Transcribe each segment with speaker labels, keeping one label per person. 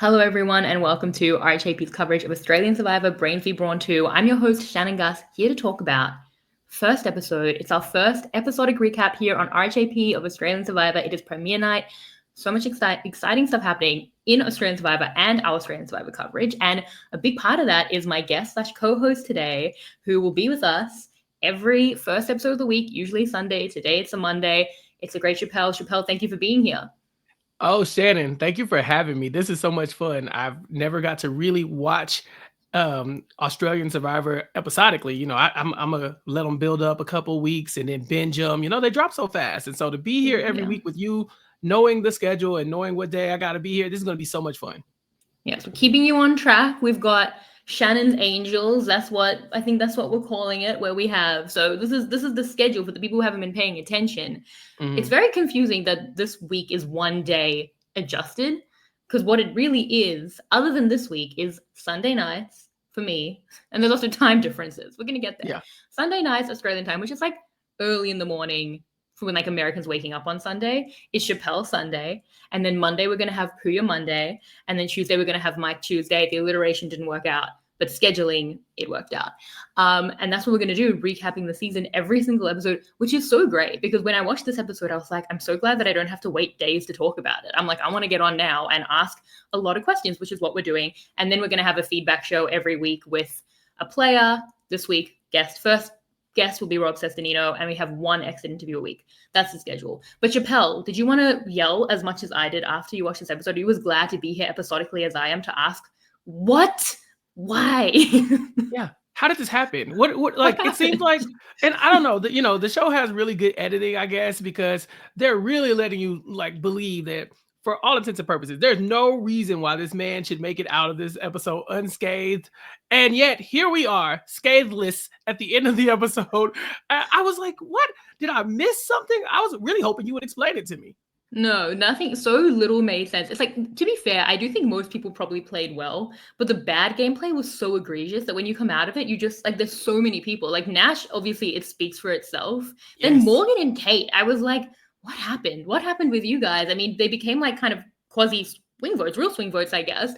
Speaker 1: Hello, everyone, and welcome to RHAP's coverage of Australian Survivor Brains V Brawn II. I'm your host, Shannon Guss, here to talk about first episode. It's our first episodic recap here on RHAP of Australian Survivor. It is premiere night. So much exciting stuff happening in Australian Survivor and our Australian Survivor coverage. And a big part of that is my guest / co-host today, who will be with us every first episode of the week, usually Sunday. Today it's a Monday. It's a great Chappell. Chappell, thank you for being here.
Speaker 2: Oh, Shannon, thank you for having me. This is so much fun. I've never got to really watch Australian Survivor episodically. You know, I'm gonna let them build up a couple weeks and then binge them. You know, they drop so fast. And so to be here every week with you, knowing the schedule and knowing what day I got to be here, this is going to be so much fun.
Speaker 1: Yeah, so keeping you on track, we've got Shannon's Angels. That's what we're calling it, where we have. So this is the schedule for the people who haven't been paying attention. Mm-hmm. It's very confusing that this week is one day adjusted, because what it really is, other than this week, is Sunday nights for me, and there's also time differences. We're gonna get there.
Speaker 2: Yeah.
Speaker 1: Sunday nights Australian time, which is like early in the morning for when like Americans waking up on Sunday, is Chappell Sunday. And then Monday, we're going to have Puya Monday. And then Tuesday, we're going to have Mike Tuesday. The alliteration didn't work out, but scheduling, it worked out. And that's what we're going to do, recapping the season every single episode, which is so great, because when I watched this episode, I was like, I'm so glad that I don't have to wait days to talk about it. I'm like, I want to get on now and ask a lot of questions, which is what we're doing. And then we're going to have a feedback show every week with a player. This week, first guest will be Rob Sestonino, and we have one exit interview a week. That's the schedule. But Chappell, did you want to yell as much as I did after you watched this episode? You was glad to be here episodically as I am to ask, what? Why?
Speaker 2: Yeah. How did this happen? What like it seems like, and I don't know, that the show has really good editing, I guess, because they're really letting you like believe that for all intents and purposes, there's no reason why this man should make it out of this episode unscathed. And yet here we are, scatheless at the end of the episode. I was like, what? Did I miss something? I was really hoping you would explain it to me.
Speaker 1: No, nothing. So little made sense. It's like, to be fair, I do think most people probably played well, but the bad gameplay was so egregious that when you come out of it, you just like, there's so many people. Like Nash, obviously it speaks for itself. Yes. Then Morgan and Kate, I was like, what happened? What happened with you guys? I mean, they became like kind of quasi swing votes, real swing votes, I guess.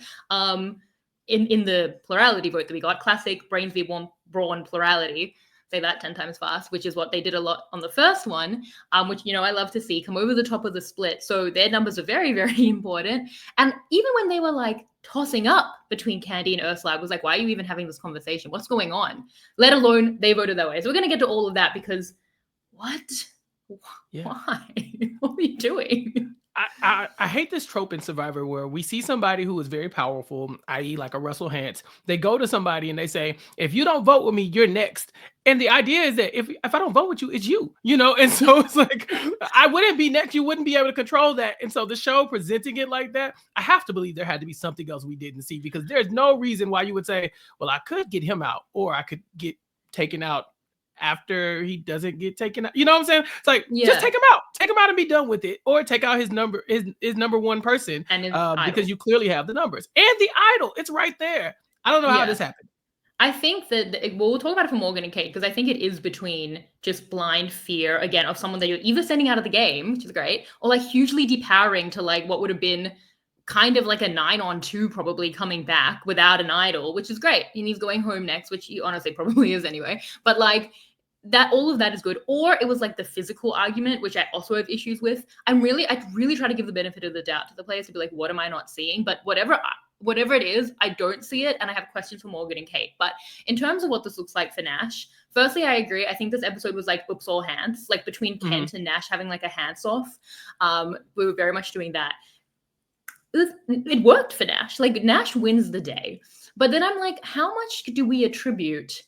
Speaker 1: In the plurality vote that we got, classic Brains V Brawn plurality. Say that 10 times fast, which is what they did a lot on the first one, which, I love to see come over the top of the split. So their numbers are very, very important. And even when they were like tossing up between Candy and Ursula, I was like, why are you even having this conversation? What's going on? Let alone they voted that way. So we're going to get to all of that because what? Yeah. Why? What are you doing?
Speaker 2: I hate this trope in Survivor where we see somebody who is very powerful, i.e. like a Russell Hantz. They go to somebody and they say, if you don't vote with me, you're next. And the idea is that if I don't vote with you, it's you, And so it's like, I wouldn't be next. You wouldn't be able to control that. And so the show presenting it like that, I have to believe there had to be something else we didn't see, because there's no reason why you would say, well, I could get him out or I could get taken out after he doesn't get taken out. You know what I'm saying? It's like, just take him out and be done with it, or take out his number one person, and because you clearly have the numbers and the idol. It's right there. I don't know how this happened.
Speaker 1: I think that we'll talk about it for Morgan and Kate, because I think it is between just blind fear again of someone that you're either sending out of the game, which is great, or like hugely depowering to like what would have been kind of like a 9-on-2 probably coming back without an idol, which is great. And he's going home next, which he honestly probably is anyway. But like that, all of that is good. Or it was like the physical argument, which I also have issues with. I really try to give the benefit of the doubt to the players to be like, what am I not seeing? But whatever it is, I don't see it. And I have questions for Morgan and Kate. But in terms of what this looks like for Nash, firstly, I agree. I think this episode was like oops, all hands, like between Kent and Nash having like a hands off. We were very much doing that. It worked for Nash. Like Nash wins the day. But then I'm like, how much do we attribute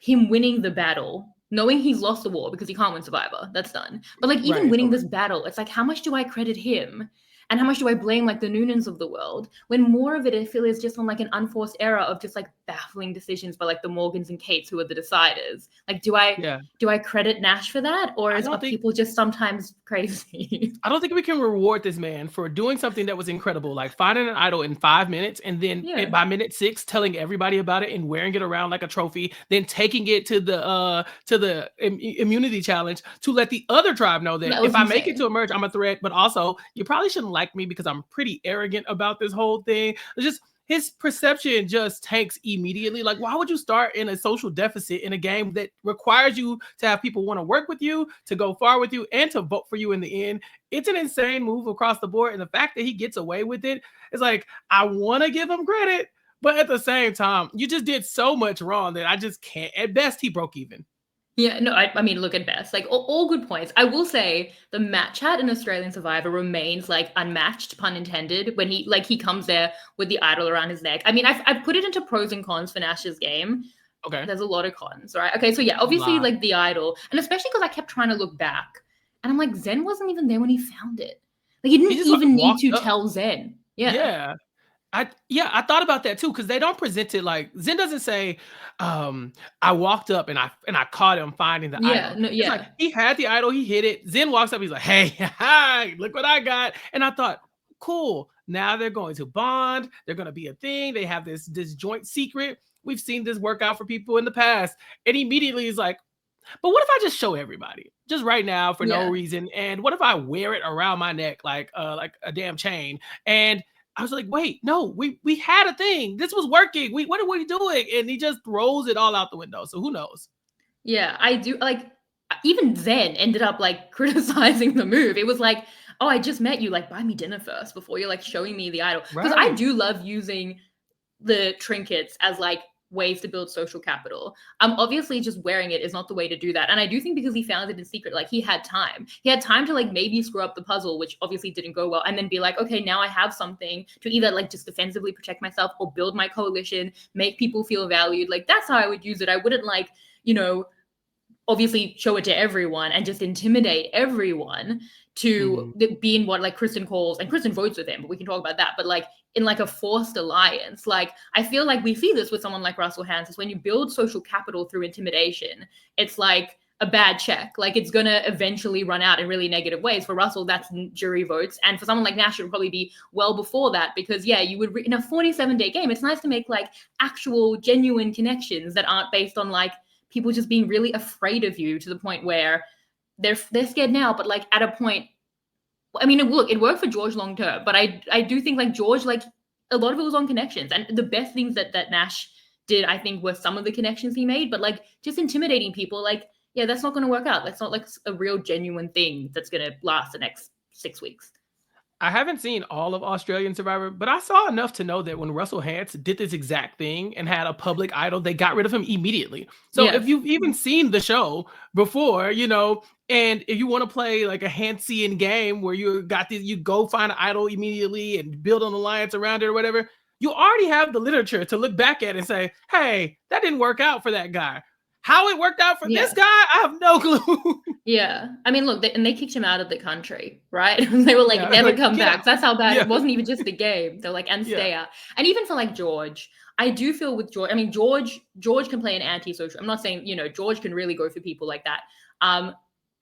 Speaker 1: him winning the battle, knowing he's lost the war because he can't win Survivor? That's done. But like even winning this battle, it's like, how much do I credit him? And how much do I blame like the Nunans of the world, when more of it I feel is just on like an unforced error of just like baffling decisions by like the Morgans and Kates who are the deciders? Like, do I credit Nash for that, or are people just sometimes crazy?
Speaker 2: I don't think we can reward this man for doing something that was incredible, like finding an idol in 5 minutes, and then by minute 6 telling everybody about it and wearing it around like a trophy, then taking it to the immunity challenge to let the other tribe know that if I make it to emerge, I'm a threat. But also, you probably shouldn't like me because I'm pretty arrogant about this whole thing. It's just his perception just tanks immediately. Like, why would you start in a social deficit in a game that requires you to have people want to work with you, to go far with you, and to vote for you in the end? It's an insane move across the board. And the fact that he gets away with it is like, I want to give him credit, but at the same time, you just did so much wrong that I just can't. At best, he broke even.
Speaker 1: Yeah, no, I mean, look at best. Like, all good points. I will say the match chat in Australian Survivor remains, like, unmatched, pun intended, when he comes there with the idol around his neck. I mean, I've put it into pros and cons for Nash's game.
Speaker 2: Okay.
Speaker 1: There's a lot of cons, right? Okay, so yeah, obviously, like, the idol, and especially because I kept trying to look back, and I'm like, Zen wasn't even there when he found it. Like, he didn't even need to tell Zen.
Speaker 2: Yeah. I thought about that too, because they don't present it like Zen doesn't say, I walked up and I caught him finding the idol.
Speaker 1: No, yeah.
Speaker 2: It's like, he had the idol, he hit it. Zen walks up, he's like, hey, hi, look what I got. And I thought, cool. Now they're going to bond. They're going to be a thing. They have this joint secret. We've seen this work out for people in the past. And immediately he's like, but what if I just show everybody just right now for no reason? And what if I wear it around my neck like a damn chain? And I was like, wait, no, we had a thing. This was working. What are we doing? And he just throws it all out the window. So who knows?
Speaker 1: Yeah, I do. Like, even Zen ended up, like, criticizing the move. It was like, oh, I just met you. Like, buy me dinner first before you're, like, showing me the idol. Because I do love using the trinkets as, like, ways to build social capital. Obviously just wearing it is not the way to do that. And I do think because he found it in secret, like, he had time to, like, maybe screw up the puzzle, which obviously didn't go well, and then be like, okay, now I have something to either, like, just defensively protect myself or build my coalition, make people feel valued. Like, that's how I would use it. I wouldn't, like, obviously show it to everyone and just intimidate everyone to be in what, like, Kristen calls, and Kristen votes with him, but we can talk about that, but, like, in, like, a forced alliance. Like, I feel like we see this with someone like Russell Hantz, is when you build social capital through intimidation, it's like a bad check. Like, it's gonna eventually run out in really negative ways. For Russell, that's jury votes, and for someone like Nash, it would probably be well before that, because you would in a 47-day game, it's nice to make, like, actual genuine connections that aren't based on, like, people just being really afraid of you to the point where they're scared now, but, like, at a point, I mean, look, it worked for George long term, but I do think, like, George, like, a lot of it was on connections, and the best things that Nash did, I think, were some of the connections he made, but, like, just intimidating people, like, yeah, that's not going to work out. That's not, like, a real genuine thing that's going to last the next 6 weeks.
Speaker 2: I haven't seen all of Australian Survivor, but I saw enough to know that when Russell Hantz did this exact thing and had a public idol, they got rid of him immediately. So if you've even seen the show before, and if you want to play, like, a Hantzian game where you go find an idol immediately and build an alliance around it or whatever, you already have the literature to look back at and say, hey, that didn't work out for that guy. How it worked out for this guy, I have no clue.
Speaker 1: Yeah. I mean, look, they kicked him out of the country, right? They were like, never come back. That's how bad it wasn't even just the game. They're like, and stay out. And even for, like, George, I do feel with George, I mean, George can play an anti-social. I'm not saying, George can really go for people like that.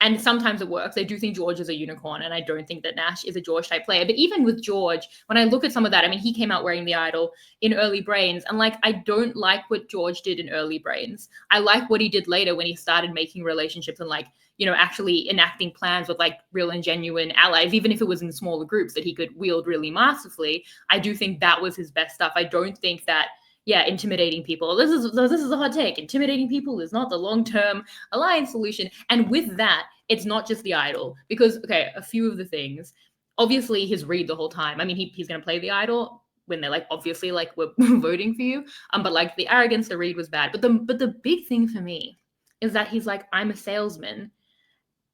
Speaker 1: And sometimes it works. I do think George is a unicorn, and I don't think that Nash is a George-type player. But even with George, when I look at some of that, I mean, he came out wearing the idol in early Brains, and, like, I don't like what George did in early Brains. I like what he did later when he started making relationships and, like, actually enacting plans with, like, real and genuine allies, even if it was in smaller groups that he could wield really masterfully. I do think that was his best stuff. I don't think that intimidating people. This is a hot take. Intimidating people is not the long-term alliance solution. And with that, it's not just the idol, because, okay, a few of the things, obviously his read the whole time. I mean, he's going to play the idol when they're like, obviously, like, we're voting for you. But, like, the arrogance, the read was bad. But the big thing for me is that he's like, I'm a salesman.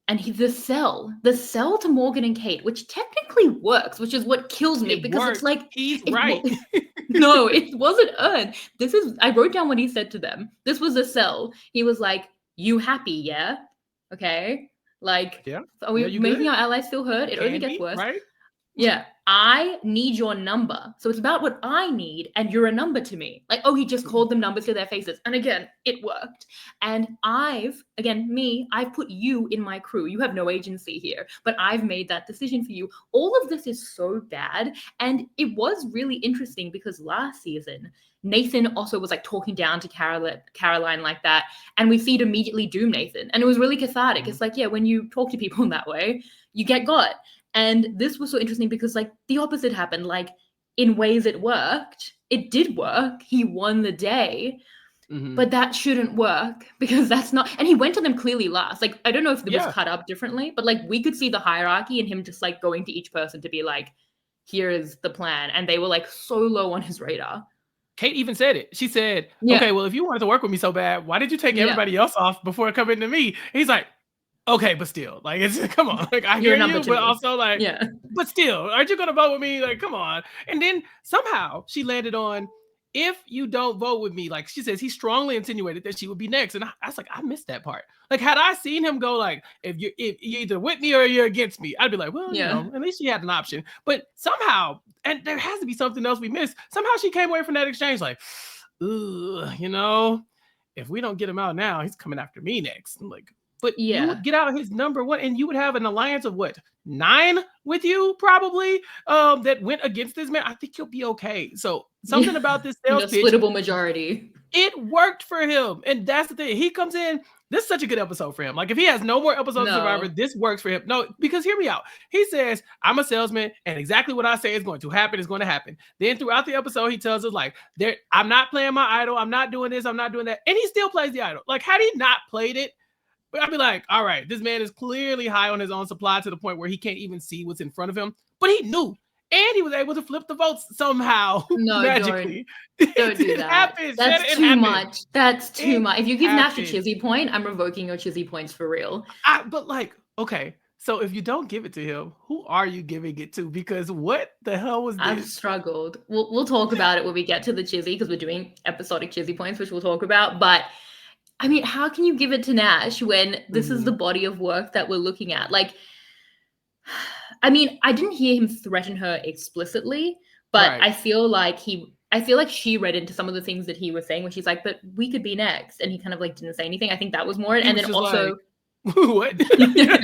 Speaker 1: And the sell to Morgan and Kate, which technically works, which is what kills me, because it's like,
Speaker 2: he's right.
Speaker 1: No, it wasn't earned. I wrote down what he said to them. This was a sell. He was like, you happy, yeah? Okay. Like, are we making our allies feel hurt? It only gets worse.
Speaker 2: Right?
Speaker 1: Yeah. I need your number. So it's about what I need, and you're a number to me. Like, oh, he just called them numbers to their faces. And again, it worked. And I've put you in my crew. You have no agency here, but I've made that decision for you. All of this is so bad. And it was really interesting because last season, Nathan also was, like, talking down to Caroline like that. And we see it immediately doom Nathan. And it was really cathartic. It's like, yeah, when you talk to people in that way, you get got. And this was so interesting because like the opposite happened. Like in ways it worked. It did work. He won the day. But that shouldn't work because that's not, and he went to them clearly last. Like, I don't know if it was cut up differently, but like we could see the hierarchy and him just like going to each person to be like, here is the plan. And they were like so low on his radar.
Speaker 2: Kate even said it. She said, okay, well, if you wanted to work with me so bad, why did you take everybody else off before coming to me? He's like, okay, but still, like, it's, come on, like, I hear you, but also like, but still, aren't you going to vote with me? Like, come on. And then somehow she landed on, if you don't vote with me, like she says, he strongly insinuated that she would be next. And I was like, I missed that part. Like, had I seen him go like, if you're either with me or you're against me, I'd be like, well, you know, at least she had an option. But somehow, and there has to be something else we missed. Somehow she came away from that exchange like, ooh, you know, if we don't get him out now, he's coming after me next. I'm like, but you would get out his number one, and you would have an alliance of what, 9 with you probably that went against this man. I think you'll be okay. So something about this sales pitch,
Speaker 1: splittable majority,
Speaker 2: it worked for him, and that's the thing. He comes in. This is such a good episode for him. Like if he has no more episodes of Survivor, this works for him. No, because hear me out. He says, I'm a salesman, and exactly what I say is going to happen is going to happen. Then throughout the episode, he tells us like, I'm not playing my idol. I'm not doing this. I'm not doing that. And he still plays the idol. Like had he not played it, I'd be like, all right, this man is clearly high on his own supply to the point where he can't even see what's in front of him. But he knew, and he was able to flip the votes somehow magically.
Speaker 1: Don't do that.
Speaker 2: Happens.
Speaker 1: That's too much. That's too much. If you give Nash a Chissy point, I'm revoking your Chissy points for real.
Speaker 2: But like, okay, so if you don't give it to him, who are you giving it to? Because what the hell was this?
Speaker 1: I've struggled. We'll talk about it when we get to the Chissy because we're doing episodic Chissy points, which we'll talk about. But I mean, how can you give it to Nash when this is the body of work that we're looking at? Like, I mean, I didn't hear him threaten her explicitly, but I feel like she read into some of the things that he was saying when she's like, but we could be next. And he kind of like didn't say anything. I think that was more. And then also,
Speaker 2: what?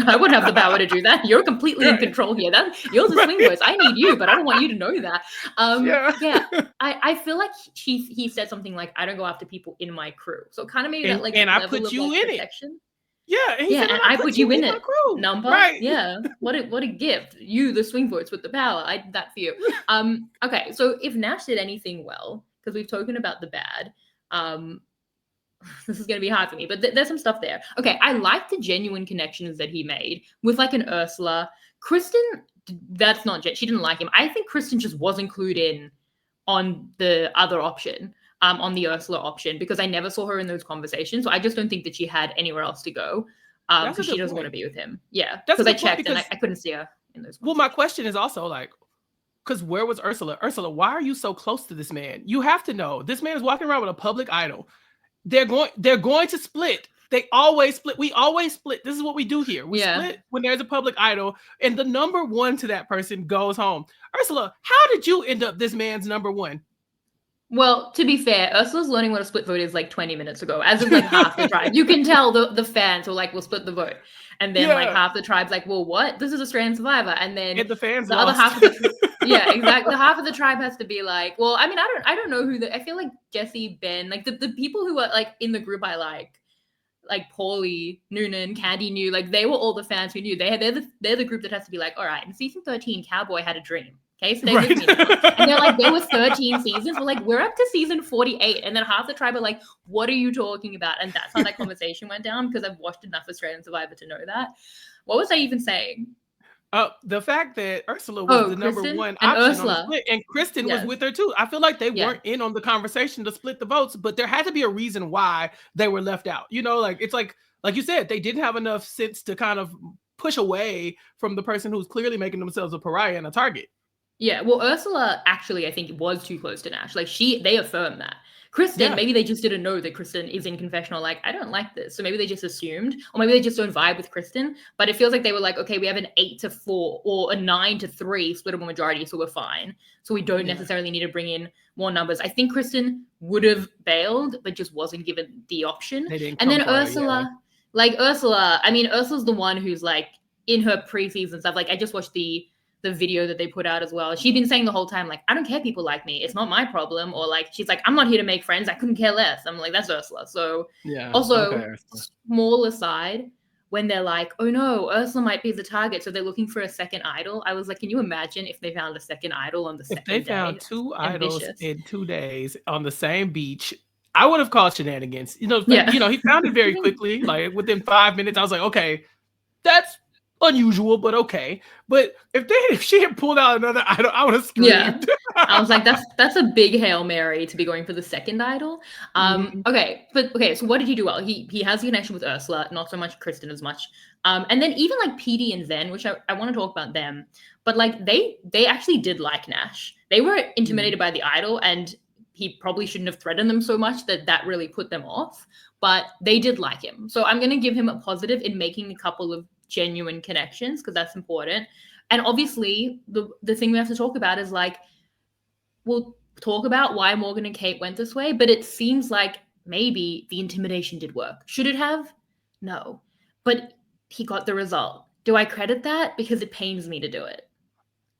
Speaker 1: I would have the power to do that. You're completely in control here. You're the swing voice. I need you, but I don't want you to know that. I feel like he said something like, I don't go after people in my crew. So it kind of made that like,
Speaker 2: and I put you in protection. It. Yeah,
Speaker 1: and said, I put you in it. Number, yeah. What a gift. You, the swing voice with the power. I did that for you. Okay, so if Nash did anything well, because we've spoken about the bad, this is going to be hard for me, but there's some stuff there. Okay, I like the genuine connections that he made with like an Ursula. Kristen, that's not she didn't like him. I think Kristen just wasn't clued in on the other option. On the Ursula option, because I never saw her in those conversations. So I just don't think that she had anywhere else to go because she doesn't want to be with him. Yeah, because I checked and I couldn't see her in those.
Speaker 2: Well, my question is also like, because where was Ursula? Ursula, why are you so close to this man? You have to know this man is walking around with a public idol. They're going to split. They always split. We always split. This is what we do here. We split when there's a public idol, and the number one to that person goes home. Ursula, how did you end up this man's number one?
Speaker 1: Well, to be fair, Ursula's learning what a split vote is like 20 minutes ago, as of like half the tribe. You can tell the fans were like, we'll split the vote. And then like half the tribe's like, well, what? This is a strand survivor. And then
Speaker 2: the fans
Speaker 1: other half of the exactly. The half of the tribe has to be like, well, I mean, I don't know who I feel like Jesse, Ben, like the people who are like in the group I like Paulie, Nunan, Candy knew, like they were all the fans who knew. They're the group that has to be like, all right, in season 13, Cowboy had a dream. Okay, stay with me now. And they're like, there were 13 seasons. We're like, we're up to season 48. And then half the tribe are like, what are you talking about? And that's how that conversation went down, because I've watched enough Australian Survivor to know that. What was I even saying?
Speaker 2: The fact that Ursula was the number one option on the split, and Kristen was with her too. I feel like they weren't in on the conversation to split the votes, but there had to be a reason why they were left out. You know, like it's like you said, they didn't have enough sense to kind of push away from the person who's clearly making themselves a pariah and a target.
Speaker 1: Yeah, well, Ursula actually, I think, was too close to Nash. Like they affirmed that. Kristen, maybe they just didn't know that Kristen is in confessional. Like, I don't like this. So maybe they just assumed, or maybe they just don't vibe with Kristen. But it feels like they were like, okay, we have an 8-4 or a 9-3 splittable majority, so we're fine. So we don't necessarily need to bring in more numbers. I think Kristen would have bailed, but just wasn't given the option. And then Ursula, I mean, Ursula's the one who's like in her preseason stuff. Like, I just watched the video that they put out as well. She'd been saying the whole time, like, I don't care people like me. It's not my problem. Or like, she's like, I'm not here to make friends. I couldn't care less. I'm like, that's Ursula. So also, small aside, when they're like, oh no, Ursula might be the target, so they're looking for a second idol. I was like, can you imagine if they found a second idol on the
Speaker 2: If they
Speaker 1: second
Speaker 2: found
Speaker 1: day?
Speaker 2: 2 idols
Speaker 1: Ambitious.
Speaker 2: in 2 days on the same beach, I would have called shenanigans.
Speaker 1: Yeah.
Speaker 2: He found it very quickly, like within 5 minutes. I was like, okay, that's unusual, but okay. But if she had pulled out another idol, I would have screamed.
Speaker 1: Yeah. I was like, that's a big Hail Mary to be going for the second idol. Okay, so what did he do well? He has the connection with Ursula, not so much Kristen as much. And then even like Pety and Zen, which I want to talk about them, but like they actually did like Nash. They were intimidated by the idol, and he probably shouldn't have threatened them so much that really put them off. But they did like him. So I'm gonna give him a positive in making a couple of genuine connections, because that's important. And obviously the thing we have to talk about is like, we'll talk about why Morgan and Kate went this way, but it seems like maybe the intimidation did work. Should it have? No. But he got the result. Do I credit that? Because it pains me to do it.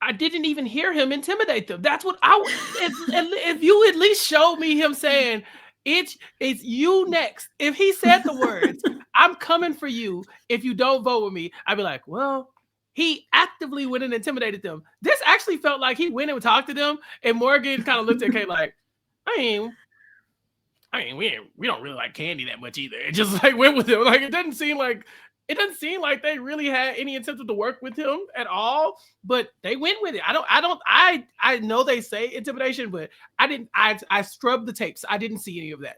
Speaker 2: I didn't even hear him intimidate them. That's what I would. If you at least showed me him saying, it's you next. If he said the words, I'm coming for you if you don't vote with me, I'd be like, well, he actively went and intimidated them. This actually felt like he went and talked to them, and Morgan kind of looked at Kate like, I mean, we don't really like Candy that much either. It just like went with him. Like it doesn't seem like they really had any incentive to work with him at all, but they went with it. I know they say intimidation, but I scrubbed the tapes. I didn't see any of that.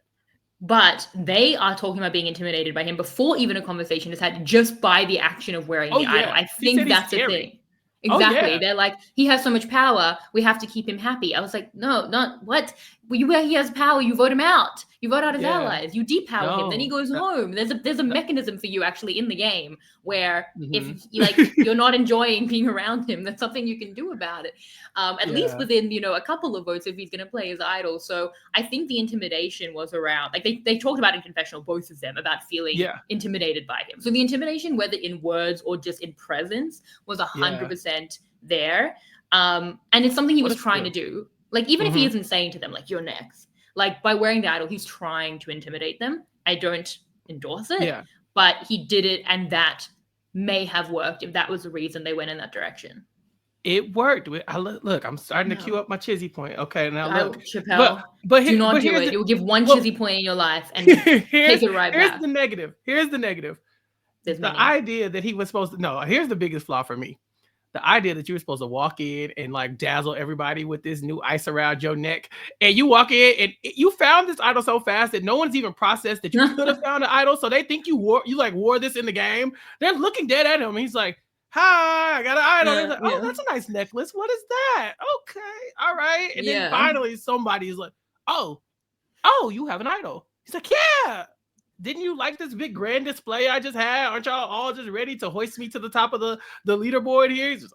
Speaker 1: But they are talking about being intimidated by him before even a conversation is had, just by the action of wearing the idol. I think that's the thing. Exactly. They're like, he has so much power, we have to keep him happy. I was like, no, not what? He has power, you vote him out. You vote out his allies. You depower him. Then he goes home. There's a mechanism for you actually in the game where if you're not enjoying being around him, that's something you can do about it. At least within a couple of votes if he's going to play his idol. So I think the intimidation was around, like they talked about in confessional, both of them, about feeling intimidated by him. So the intimidation, whether in words or just in presence, was 100% there. And it's something he was trying to do. Like, even if he isn't saying to them, like, you're next, like, by wearing the idol, he's trying to intimidate them. I don't endorse it, but he did it, and that may have worked if that was the reason they went in that direction.
Speaker 2: It worked. Look, I'm starting to queue up my Chissy point. Okay, now look.
Speaker 1: Chappell, do not do it. You'll give one Chissy point in your life and take it right back.
Speaker 2: Here's the negative. The idea that he was supposed to... No, here's the biggest flaw for me. The idea that you were supposed to walk in and like dazzle everybody with this new ice around your neck, and you walk in and you found this idol so fast that no one's even processed that you could have found an idol, so they think you wore this in the game. They're looking dead at him. He's like, hi, I got an idol. They're like, oh, that's a nice necklace. What is that? Okay, all right. And then finally somebody's like, oh, you have an idol. He's like, yeah. Didn't you like this big grand display I just had? Aren't y'all all just ready to hoist me to the top of the leaderboard here? He's just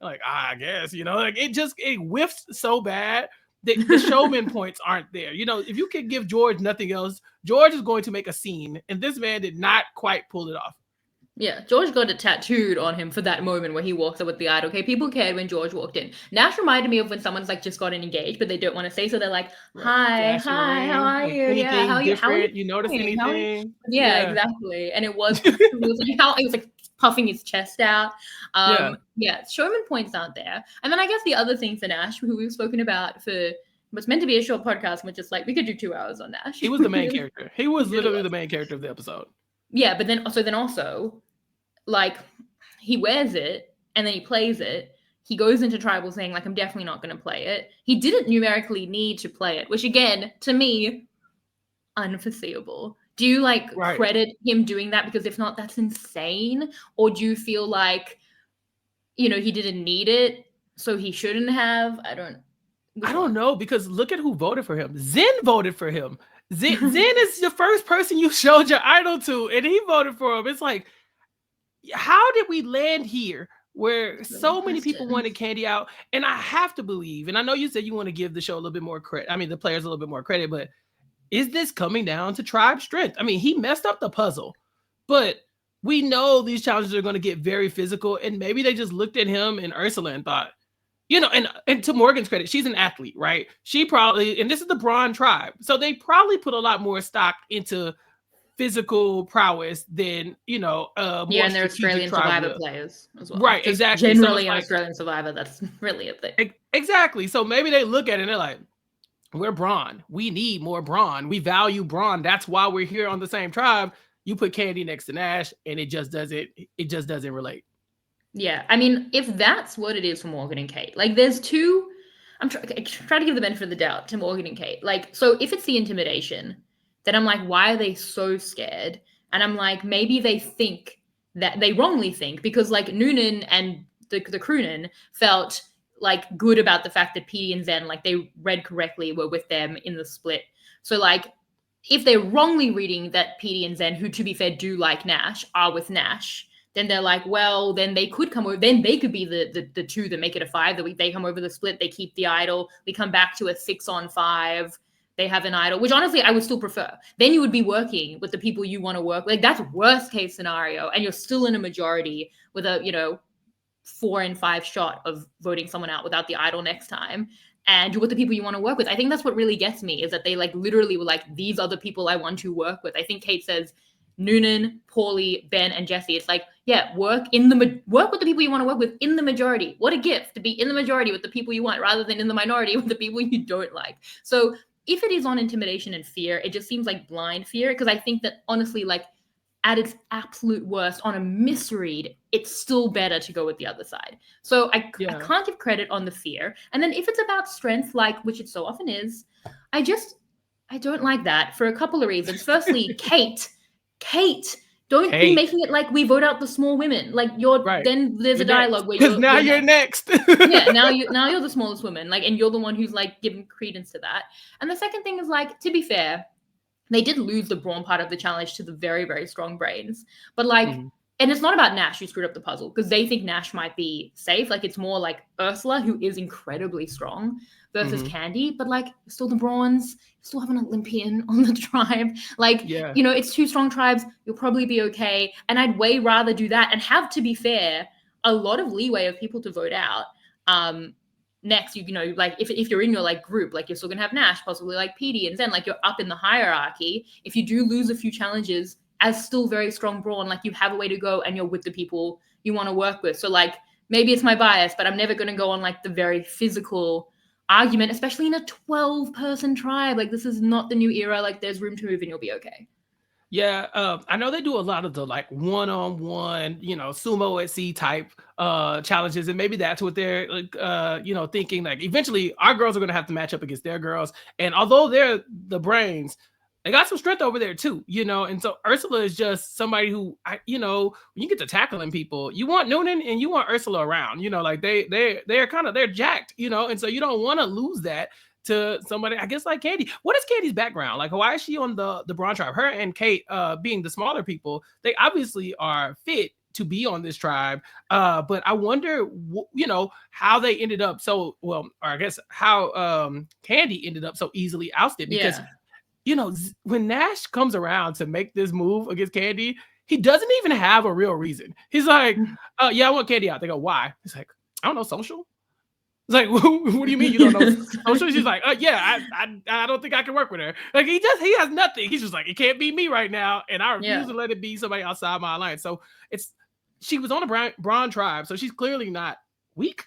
Speaker 2: like, I guess, like it whiffs so bad that the showman points aren't there. If you could give George nothing else, George is going to make a scene, and this man did not quite pull it off.
Speaker 1: Yeah, George got it tattooed on him for that moment where he walks up with the idol. Okay, people cared when George walked in. Nash reminded me of when someone's like just gotten engaged, but they don't want to say, so they're like, hi, how are you?
Speaker 2: Yeah, how are you? You notice anything?
Speaker 1: Yeah, exactly. And it was like puffing his chest out. Showman points aren't there. And then I guess the other thing for Nash, who we've spoken about for what's meant to be a short podcast, which is like we could do 2 hours on Nash.
Speaker 2: He was the main character. He was literally the main character of the episode.
Speaker 1: Yeah, but then also, like, he wears it and then he plays it. He goes into tribal saying, like, I'm definitely not going to play it. He didn't numerically need to play it, which, again, to me, unforeseeable. Do you, credit him doing that? Because if not, that's insane. Or do you feel like, he didn't need it, so he shouldn't have? I don't
Speaker 2: know, because look at who voted for him. Zen voted for him. Zen is the first person you showed your idol to, and he voted for him. It's like, how did we land here where so many people wanted Candy out? And I have to believe, and I know you said you want to give the show a little bit more credit. I mean, the players a little bit more credit, but is this coming down to tribe strength? I mean, he messed up the puzzle, but we know these challenges are going to get very physical, and maybe they just looked at him and Ursula and thought, and to Morgan's credit, she's an athlete, right? She probably, and this is the Brawn tribe, so they probably put a lot more stock into physical prowess than, more
Speaker 1: and they're
Speaker 2: strategic
Speaker 1: Australian
Speaker 2: tribe
Speaker 1: Survivor
Speaker 2: will.
Speaker 1: players as well.
Speaker 2: Right,
Speaker 1: Just
Speaker 2: exactly. So
Speaker 1: generally
Speaker 2: it's
Speaker 1: an
Speaker 2: like,
Speaker 1: Australian Survivor, that's really a thing.
Speaker 2: exactly. So maybe they look at it and they're like, we're brawn. We need more brawn. We value brawn. That's why we're here on the same tribe. You put Candy next to Nash, and it just doesn't relate.
Speaker 1: Yeah, I mean, if that's what it is for Morgan and Kate, like there's two. I'm trying to give the benefit of the doubt to Morgan and Kate. Like, so if it's the intimidation, then I'm like, why are they so scared? And I'm like, maybe they think that they wrongly think because like Nunan and the crewnen felt like good about the fact that Petey and Zen, like they read correctly, were with them in the split. So like, if they're wrongly reading that Petey and Zen, who to be fair do like Nash, are with Nash, then they're like, well, then they could come over. Then they could be the two that make it a 5. That they come over the split, they keep the idol. We come back to a 6-on-5. They have an idol, which honestly I would still prefer. Then you would be working with the people you want to work. Like that's worst case scenario, and you're still in a majority with a 4 and 5 shot of voting someone out without the idol next time. And you're with the people you want to work with. I think that's what really gets me is that they like literally were like, these are the people I want to work with. I think Kate says Nunan, Paulie, Ben, and Chessy. It's like, yeah, work with the people you want to work with in the majority. What a gift to be in the majority with the people you want rather than in the minority with the people you don't like. So if it is on intimidation and fear, it just seems like blind fear because I think that honestly, like at its absolute worst, on a misread, it's still better to go with the other side. So I can't give credit on the fear. And then if it's about strength, like which it so often is, I don't like that for a couple of reasons. Firstly, Kate, don't be making it like we vote out the small women. Like then there's a dialogue where
Speaker 2: you're next.
Speaker 1: Yeah, now you're the smallest woman, like, and you're the one who's like giving credence to that. And the second thing is like, to be fair, they did lose the brawn part of the challenge to the very, very strong brains. But like, and it's not about Nash who screwed up the puzzle because they think Nash might be safe. Like it's more like Ursula, who is incredibly strong, versus Candy. But like, still the brawns, still have an Olympian on the tribe. Like, it's 2 strong tribes. You'll probably be okay. And I'd way rather do that and have, to be fair, a lot of leeway of people to vote out. Next, like if you're in your like group, like you're still gonna have Nash, possibly like Petey and Zen, like you're up in the hierarchy. If you do lose a few challenges as still very strong brawn, like you have a way to go and you're with the people you want to work with. So like maybe it's my bias, but I'm never gonna go on like the very physical argument, especially in a 12-person tribe. Like this is not the new era. Like there's room to move and you'll be okay.
Speaker 2: Yeah, I know they do a lot of the like one-on-one, sumo at sea type challenges, and maybe that's what they're like, thinking. Like eventually, our girls are gonna have to match up against their girls, and although they're the brains, they got some strength over there too, And so Ursula is just somebody who, when you get to tackling people, you want Nunan and you want Ursula around, like they're jacked, and so you don't want to lose that to somebody, I guess, like Candy. What is Candy's background? Like, why is she on the Brawn tribe? Her and Kate, being the smaller people, they obviously are fit to be on this tribe. But I wonder, how they ended up so well, or I guess how Candy ended up so easily ousted because, when Nash comes around to make this move against Candy, he doesn't even have a real reason. He's like, I want Candy out. They go, why? He's like, I don't know, social. It's like, what do you mean you don't know social? She's like, I don't think I can work with her. Like he has nothing. He's just like, it can't be me right now, and I refuse to let it be somebody outside my alliance. So she was on a Brawn tribe, so she's clearly not weak.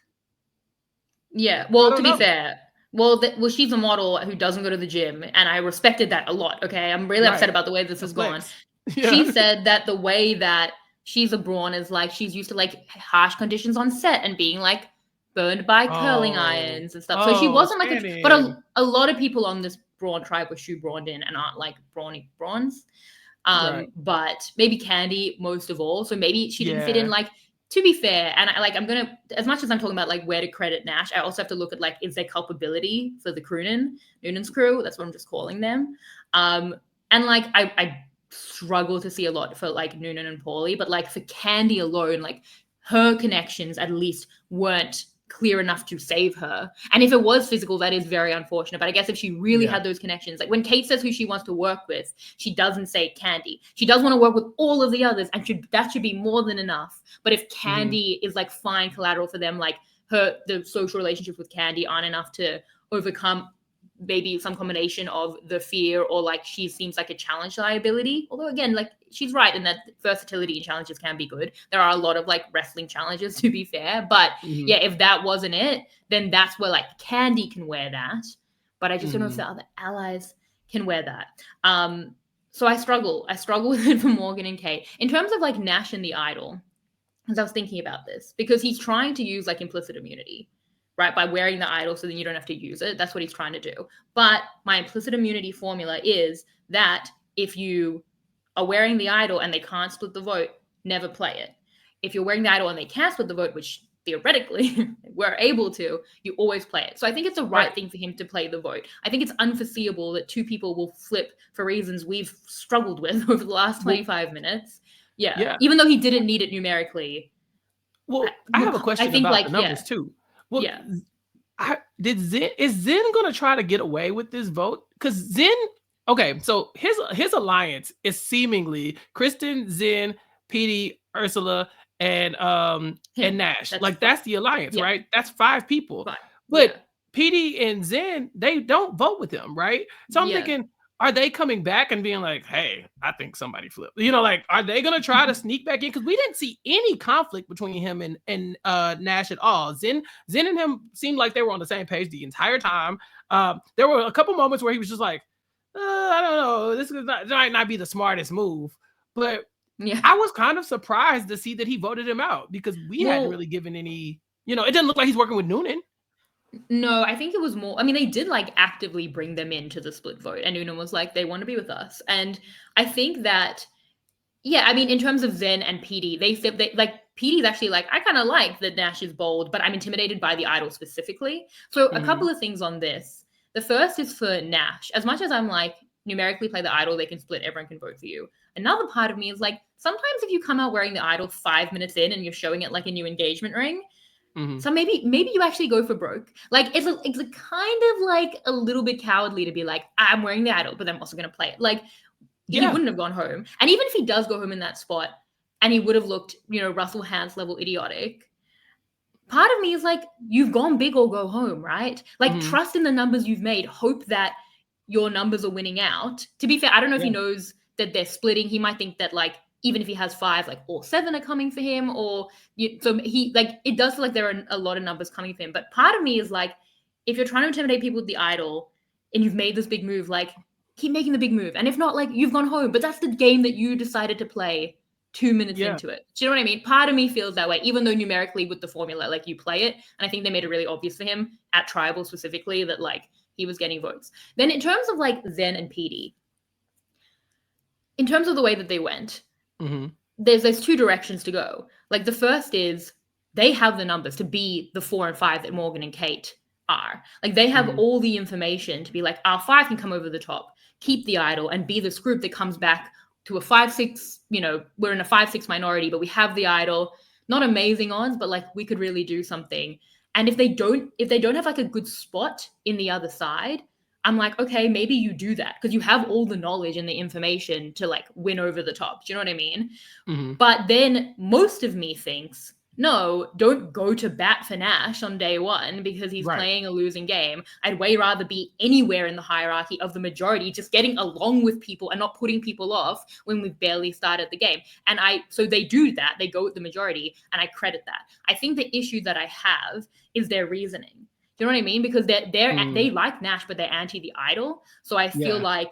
Speaker 1: Yeah, well, to be fair, she's a model who doesn't go to the gym, and I respected that a lot. Okay, I'm really upset about the way this has gone. Yeah. She said that the way that she's a brawn is like she's used to like harsh conditions on set and being like burned by curling irons and stuff. So she wasn't like but a lot of people on this brawn tribe were shoe brawned in and aren't like brawny brawns. But maybe Candy most of all. So maybe she didn't fit in. Like, to be fair, and I'm gonna, as much as I'm talking about like where to credit Nash, I also have to look at like, is there culpability for the Nunan's crew? That's what I'm just calling them. And like I struggle to see a lot for like Nunan and Paulie, but like for Candy alone, like her connections at least weren't clear enough to save her. And if it was physical, that is very unfortunate. But I guess if she really had those connections, like when Kate says who she wants to work with, she doesn't say Candy. She does want to work with all of the others, and that should be more than enough. But if Candy is like fine collateral for them, like the social relationships with Candy aren't enough to overcome maybe some combination of the fear or like she seems like a challenge liability. Although again, like she's right in that versatility in challenges can be good. There are a lot of like wrestling challenges to be fair. But
Speaker 2: Mhm.
Speaker 1: yeah, if that wasn't it, then that's where like Candy can wear that. But I just don't know if the other allies can wear that. So I struggle with it for Morgan and Kate. In terms of like Nash and the Idol, as I was thinking about this, because he's trying to use like implicit immunity, right? By wearing the idol so then you don't have to use it. That's what he's trying to do. But my implicit immunity formula is that if you are wearing the idol and they can't split the vote, never play it. If you're wearing the idol and they can split the vote, which theoretically we're able to, you always play it. So I think it's a right thing for him to play the vote. I think it's unforeseeable that two people will flip for reasons we've struggled with over the last 25 minutes. Yeah. Even though he didn't need it numerically.
Speaker 2: Well, I have a question about like, the numbers too. Well, is Zen going to try to get away with this vote? Because Zen, okay, so his alliance is seemingly Kristen, Zen, Pety, Ursula, and Nash. That's the alliance, right? That's 5 people. But Pety and Zen, they don't vote with him, right? So I'm thinking, are they coming back and being like, hey, I think somebody flipped? You know, like, are they going to try to sneak back in? Because we didn't see any conflict between him and Nash at all. Zen and him seemed like they were on the same page the entire time. There were a couple moments where he was just like, I don't know, this might not be the smartest move. But I was kind of surprised to see that he voted him out because we hadn't really given any, it didn't look like he's working with Nunan.
Speaker 1: No, I think it was more, I mean, they did like actively bring them into the split vote and Nunan was like, they want to be with us. And I think that, I mean, in terms of Zen and Pety, they said that like Pety's actually like, I kind of like that Nash is bold, but I'm intimidated by the idol specifically. So a couple of things on this. The first is for Nash. As much as I'm like, numerically play the idol, they can split, everyone can vote for you. Another part of me is like, sometimes if you come out wearing the idol 5 minutes in and you're showing it like a new engagement ring, so maybe you actually go for broke. Like it's a kind of like a little bit cowardly to be like, I'm wearing the idol, but I'm also going to play it. Like he wouldn't have gone home. And even if he does go home in that spot and he would have looked, Russell Hantz level idiotic, part of me is like, you've gone big or go home, right? Like trust in the numbers you've made. Hope that your numbers are winning out. To be fair, I don't know if he knows that they're splitting. He might think that like, even if he has 5, like all 7 are coming for him, or so he like it does feel like there are a lot of numbers coming for him. But part of me is like, if you're trying to intimidate people with the idol and you've made this big move, like keep making the big move. And if not, like you've gone home. But that's the game that you decided to play 2 minutes into it. Do you know what I mean? Part of me feels that way, even though numerically with the formula, like you play it. And I think they made it really obvious for him at Tribal specifically that like he was getting votes. Then in terms of like Zen and Pety, in terms of the way that they went, there's 2 directions to go. Like the first is they have the numbers to be the 4 and 5 that Morgan and Kate are. Like they have all the information to be like, our 5 can come over the top, keep the idol, and be this group that comes back to a 5-6. We're in a 5-6 minority, but we have the idol. Not amazing odds, but like we could really do something. And if they don't have like a good spot in the other side, I'm like, okay, maybe you do that because you have all the knowledge and the information to like win over the top. Do you know what I mean? But then most of me thinks, no, don't go to bat for Nash on day 1 because he's playing a losing game. I'd way rather be anywhere in the hierarchy of the majority, just getting along with people and not putting people off when we've barely started the game. And so they do that. They go with the majority and I credit that. I think the issue that I have is their reasoning. Do you know what I mean? Because they like Nash, but they're anti the idol. So I feel like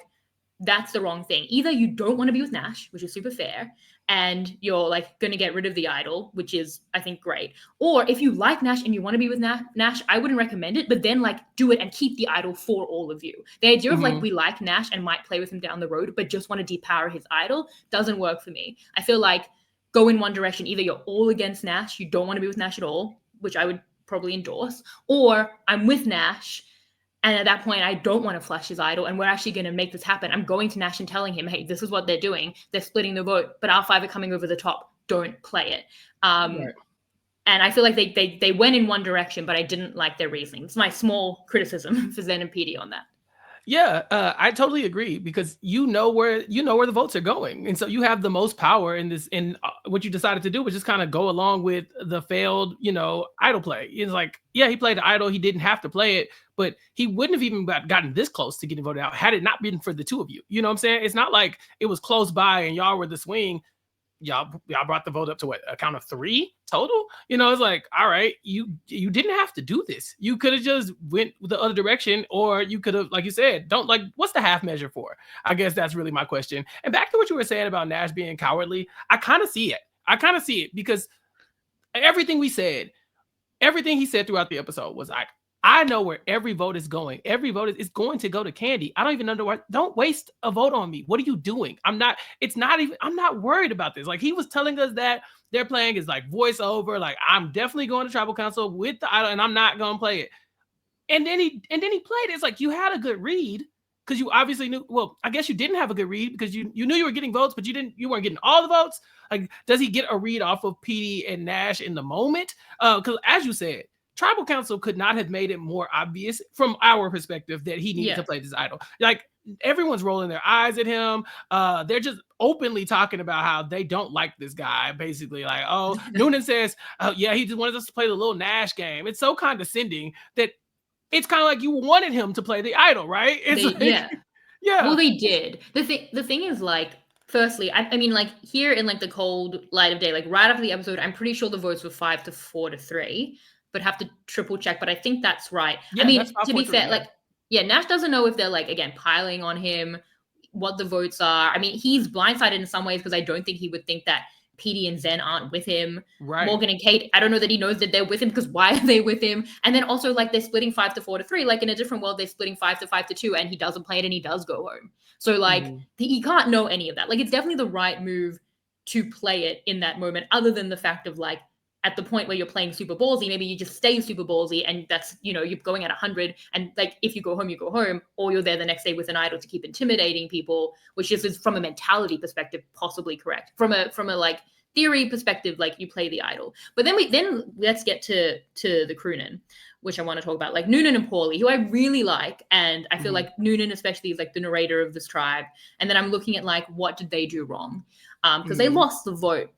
Speaker 1: that's the wrong thing. Either you don't want to be with Nash, which is super fair, and you're like going to get rid of the idol, which is, I think, great. Or if you like Nash and you want to be with Nash, I wouldn't recommend it, but then like do it and keep the idol for all of you. The idea of like we like Nash and might play with him down the road, but just want to depower his idol doesn't work for me. I feel like go in one direction. Either you're all against Nash, you don't want to be with Nash at all, which I would probably endorse, or I'm with Nash and at that point I don't want to flush his idol and we're actually going to make this happen. I'm going to Nash and telling him, hey, this is what they're doing. They're splitting the vote, but our 5 are coming over the top. Don't play it. And I feel like they went in one direction, but I didn't like their reasoning. It's my small criticism for Zen and Pety on that.
Speaker 2: Yeah, I totally agree because you know where the votes are going, and so you have the most power in this. In what you decided to do was just kind of go along with the failed, idol play. It's like, yeah, he played the idol. He didn't have to play it, but he wouldn't have even gotten this close to getting voted out had it not been for the two of you. You know what I'm saying? It's not like it was close by and y'all were the swing. Y'all brought the vote up to what, a count of 3 total? It's like, all right, you didn't have to do this. You could have just went the other direction, or you could have, like you said, what's the half measure for? I guess that's really my question. And back to what you were saying about Nash being cowardly, I kind of see it because everything he said throughout the episode was like, I know where every vote is going. Every vote is going to go to Candy. I don't even know don't waste a vote on me. What are you doing? I'm not worried about this. Like, he was telling us that they're playing is like voiceover. Like, I'm definitely going to tribal council with the idol and I'm not going to play it. And then he played it. It's like, you had a good read because you obviously knew. Well, I guess you didn't have a good read because you knew you were getting votes, but you weren't getting all the votes. Like, does he get a read off of Pety and Nash in the moment? Because as you said, tribal council could not have made it more obvious from our perspective that he needed to play this idol. Like, everyone's rolling their eyes at him. They're just openly talking about how they don't like this guy. Basically, like, oh, Nunan says, yeah, he just wanted us to play the little Nash game. It's so condescending that it's kind of like you wanted him to play the idol, right? Yeah.
Speaker 1: Well, they did. The thing is, like, firstly, I mean, like, here in like the cold light of day, like right after the episode, I'm pretty sure the votes were 5 to 4 to 3. But have to triple check. But I think that's right.
Speaker 2: Yeah,
Speaker 1: I mean, to be fair, like, Nash doesn't know if they're like, again, piling on him, what the votes are. I mean, he's blindsided in some ways because I don't think he would think that Pety and Zen aren't with him.
Speaker 2: Right.
Speaker 1: Morgan and Kate, I don't know that he knows that they're with him because why are they with him? And then also, like, they're splitting 5 to 4 to 3. Like, in a different world, they're splitting 5 to 5 to 2, and he doesn't play it and he does go home. So, like, he can't know any of that. Like, it's definitely the right move to play it in that moment, other than the fact of, like, at the point where you're playing super ballsy, maybe you just stay super ballsy and that's, you're going at 100 and like, if you go home, or you're there the next day with an idol to keep intimidating people, which is from a mentality perspective, possibly correct. From a like theory perspective, like you play the idol. But then let's get to the crewmen, which I want to talk about, like Nunan and Paulie, who I really like. And I feel like Nunan especially is like the narrator of this tribe. And then I'm looking at like, what did they do wrong? Because they lost the vote.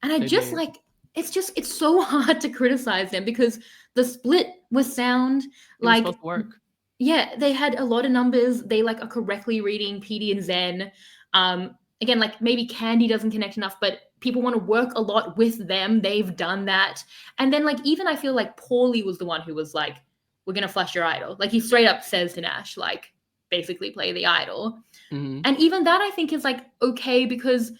Speaker 1: And I just like, it's so hard to criticize them because the split was sound. Like,
Speaker 2: supposed to work.
Speaker 1: Yeah, they had a lot of numbers. They like are correctly reading Pety and Zen. Again, like maybe Candy doesn't connect enough, but people want to work a lot with them. They've done that. And then like, even I feel like Paulie was the one who was like, we're going to flush your idol. Like he straight up says to Nash, like basically play the idol. And even that I think is like, okay, because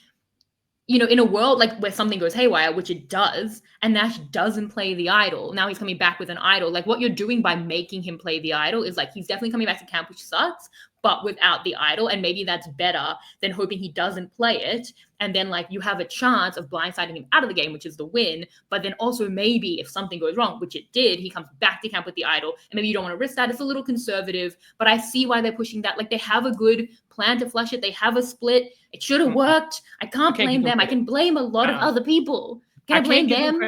Speaker 1: in a world like where something goes haywire, which it does, and Nash doesn't play the idol, now he's coming back with an idol. Like what you're doing by making him play the idol is like, he's definitely coming back to camp, which sucks, but without the idol. And maybe that's better than hoping he doesn't play it. And then like you have a chance of blindsiding him out of the game, which is the win. But then also maybe if something goes wrong, which it did, he comes back to camp with the idol. And maybe you don't want to risk that. It's a little conservative, but I see why they're pushing that. Like they have a good plan to flush it. They have a split. It should have worked. I can't blame them. I can blame a lot of other people. Can I blame them?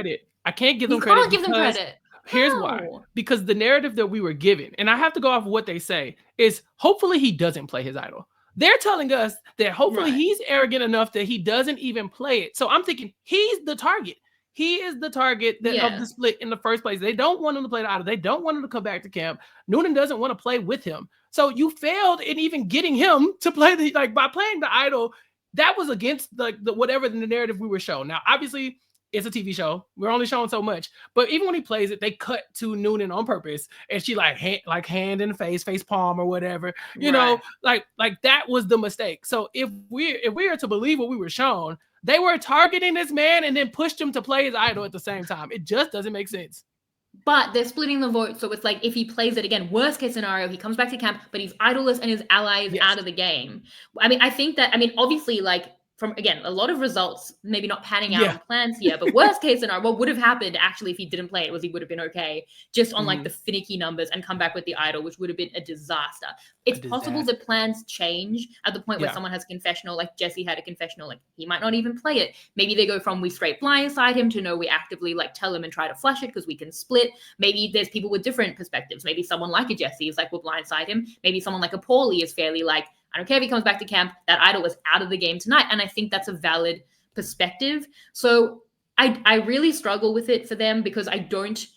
Speaker 2: I can't give them credit.
Speaker 1: You can't give them credit.
Speaker 2: Here's why. Because the narrative that we were given, and I have to go off of what they say, is hopefully he doesn't play his idol. They're telling us that hopefully he's arrogant enough that he doesn't even play it. So I'm thinking he's the target. He is the target of the split in the first place. They don't want him to play the idol. They don't want him to come back to camp. Nunan doesn't want to play with him. So you failed in even getting him to play by playing the idol. That was against the whatever the narrative we were shown. Now, obviously, it's a TV show. We're only showing so much. But even when he plays it, they cut to Nunan on purpose. And she hand in the face palm or whatever. You know, like that was the mistake. So if we are to believe what we were shown, they were targeting this man and then pushed him to play his idol at the same time. It just doesn't make sense.
Speaker 1: But they're splitting the vote. So it's like, if he plays it again, worst case scenario, he comes back to camp, but he's idolless and his ally is out of the game. I mean, I think that, obviously, like, from, again, a lot of results maybe not panning out on plans here, but worst case scenario, what would have happened actually if he didn't play it was he would have been okay just on like the finicky numbers and come back with the idol, which would have been a disaster. It's possible that plans change at the point where someone has a confessional, like Jesse had a confessional, like he might not even play it. Maybe they go from we straight blindside him to no, we actively like tell him and try to flush it because we can split. Maybe there's people with different perspectives. Maybe someone like a Jesse is like, we'll blindside him. Maybe someone like a Paulie is fairly like, I don't care if he comes back to camp, that idol was out of the game tonight. And I think that's a valid perspective. So I really struggle with it for them because I don't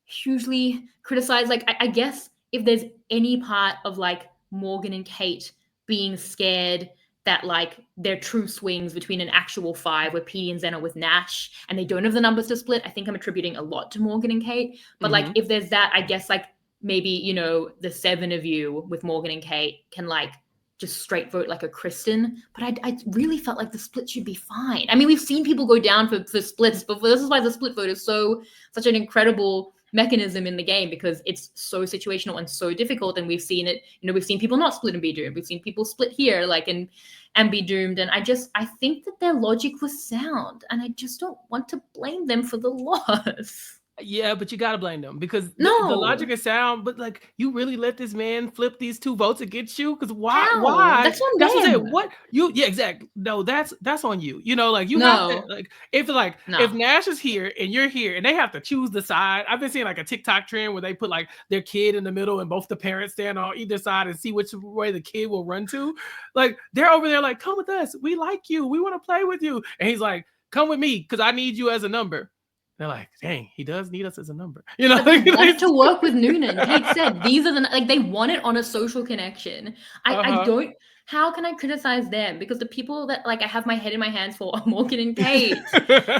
Speaker 1: hugely criticize. Like, I guess if there's any part of like Morgan and Kate being scared that like their true swings between an actual 5 where Petey and Zen are with Nash and they don't have the numbers to split, I think I'm attributing a lot to Morgan and Kate. But like, if there's that, I guess like maybe, you know, the 7 of you with Morgan and Kate can like just straight vote like a Kristen, but I really felt like the split should be fine. I mean, we've seen people go down for splits before. This is why the split vote is such an incredible mechanism in the game, because it's so situational and so difficult. And we've seen it, you know, we've seen people not split and be doomed. We've seen people split here, like, and be doomed. And I think that their logic was sound, and I just don't want to blame them for the loss.
Speaker 2: Yeah, but you gotta blame them because the logic is sound. But like, you really let this man flip these 2 votes against you? Because why?
Speaker 1: How?
Speaker 2: Why?
Speaker 1: That's on them.
Speaker 2: What you? Yeah, exactly. No, that's on you. You know, like you have to, like if Nash is here and you're here and they have to choose the side. I've been seeing like a TikTok trend where they put like their kid in the middle and both the parents stand on either side and see which way the kid will run to. Like they're over there like, come with us. We like you. We want to play with you. And he's like, come with me because I need you as a number. They're like, dang, he does need us as a number. You know,
Speaker 1: they want to work with Nunan. Kate said these are the, like, they want it on a social connection. I don't, how can I criticize them? Because the people that like I have my head in my hands for are Morgan and Kate.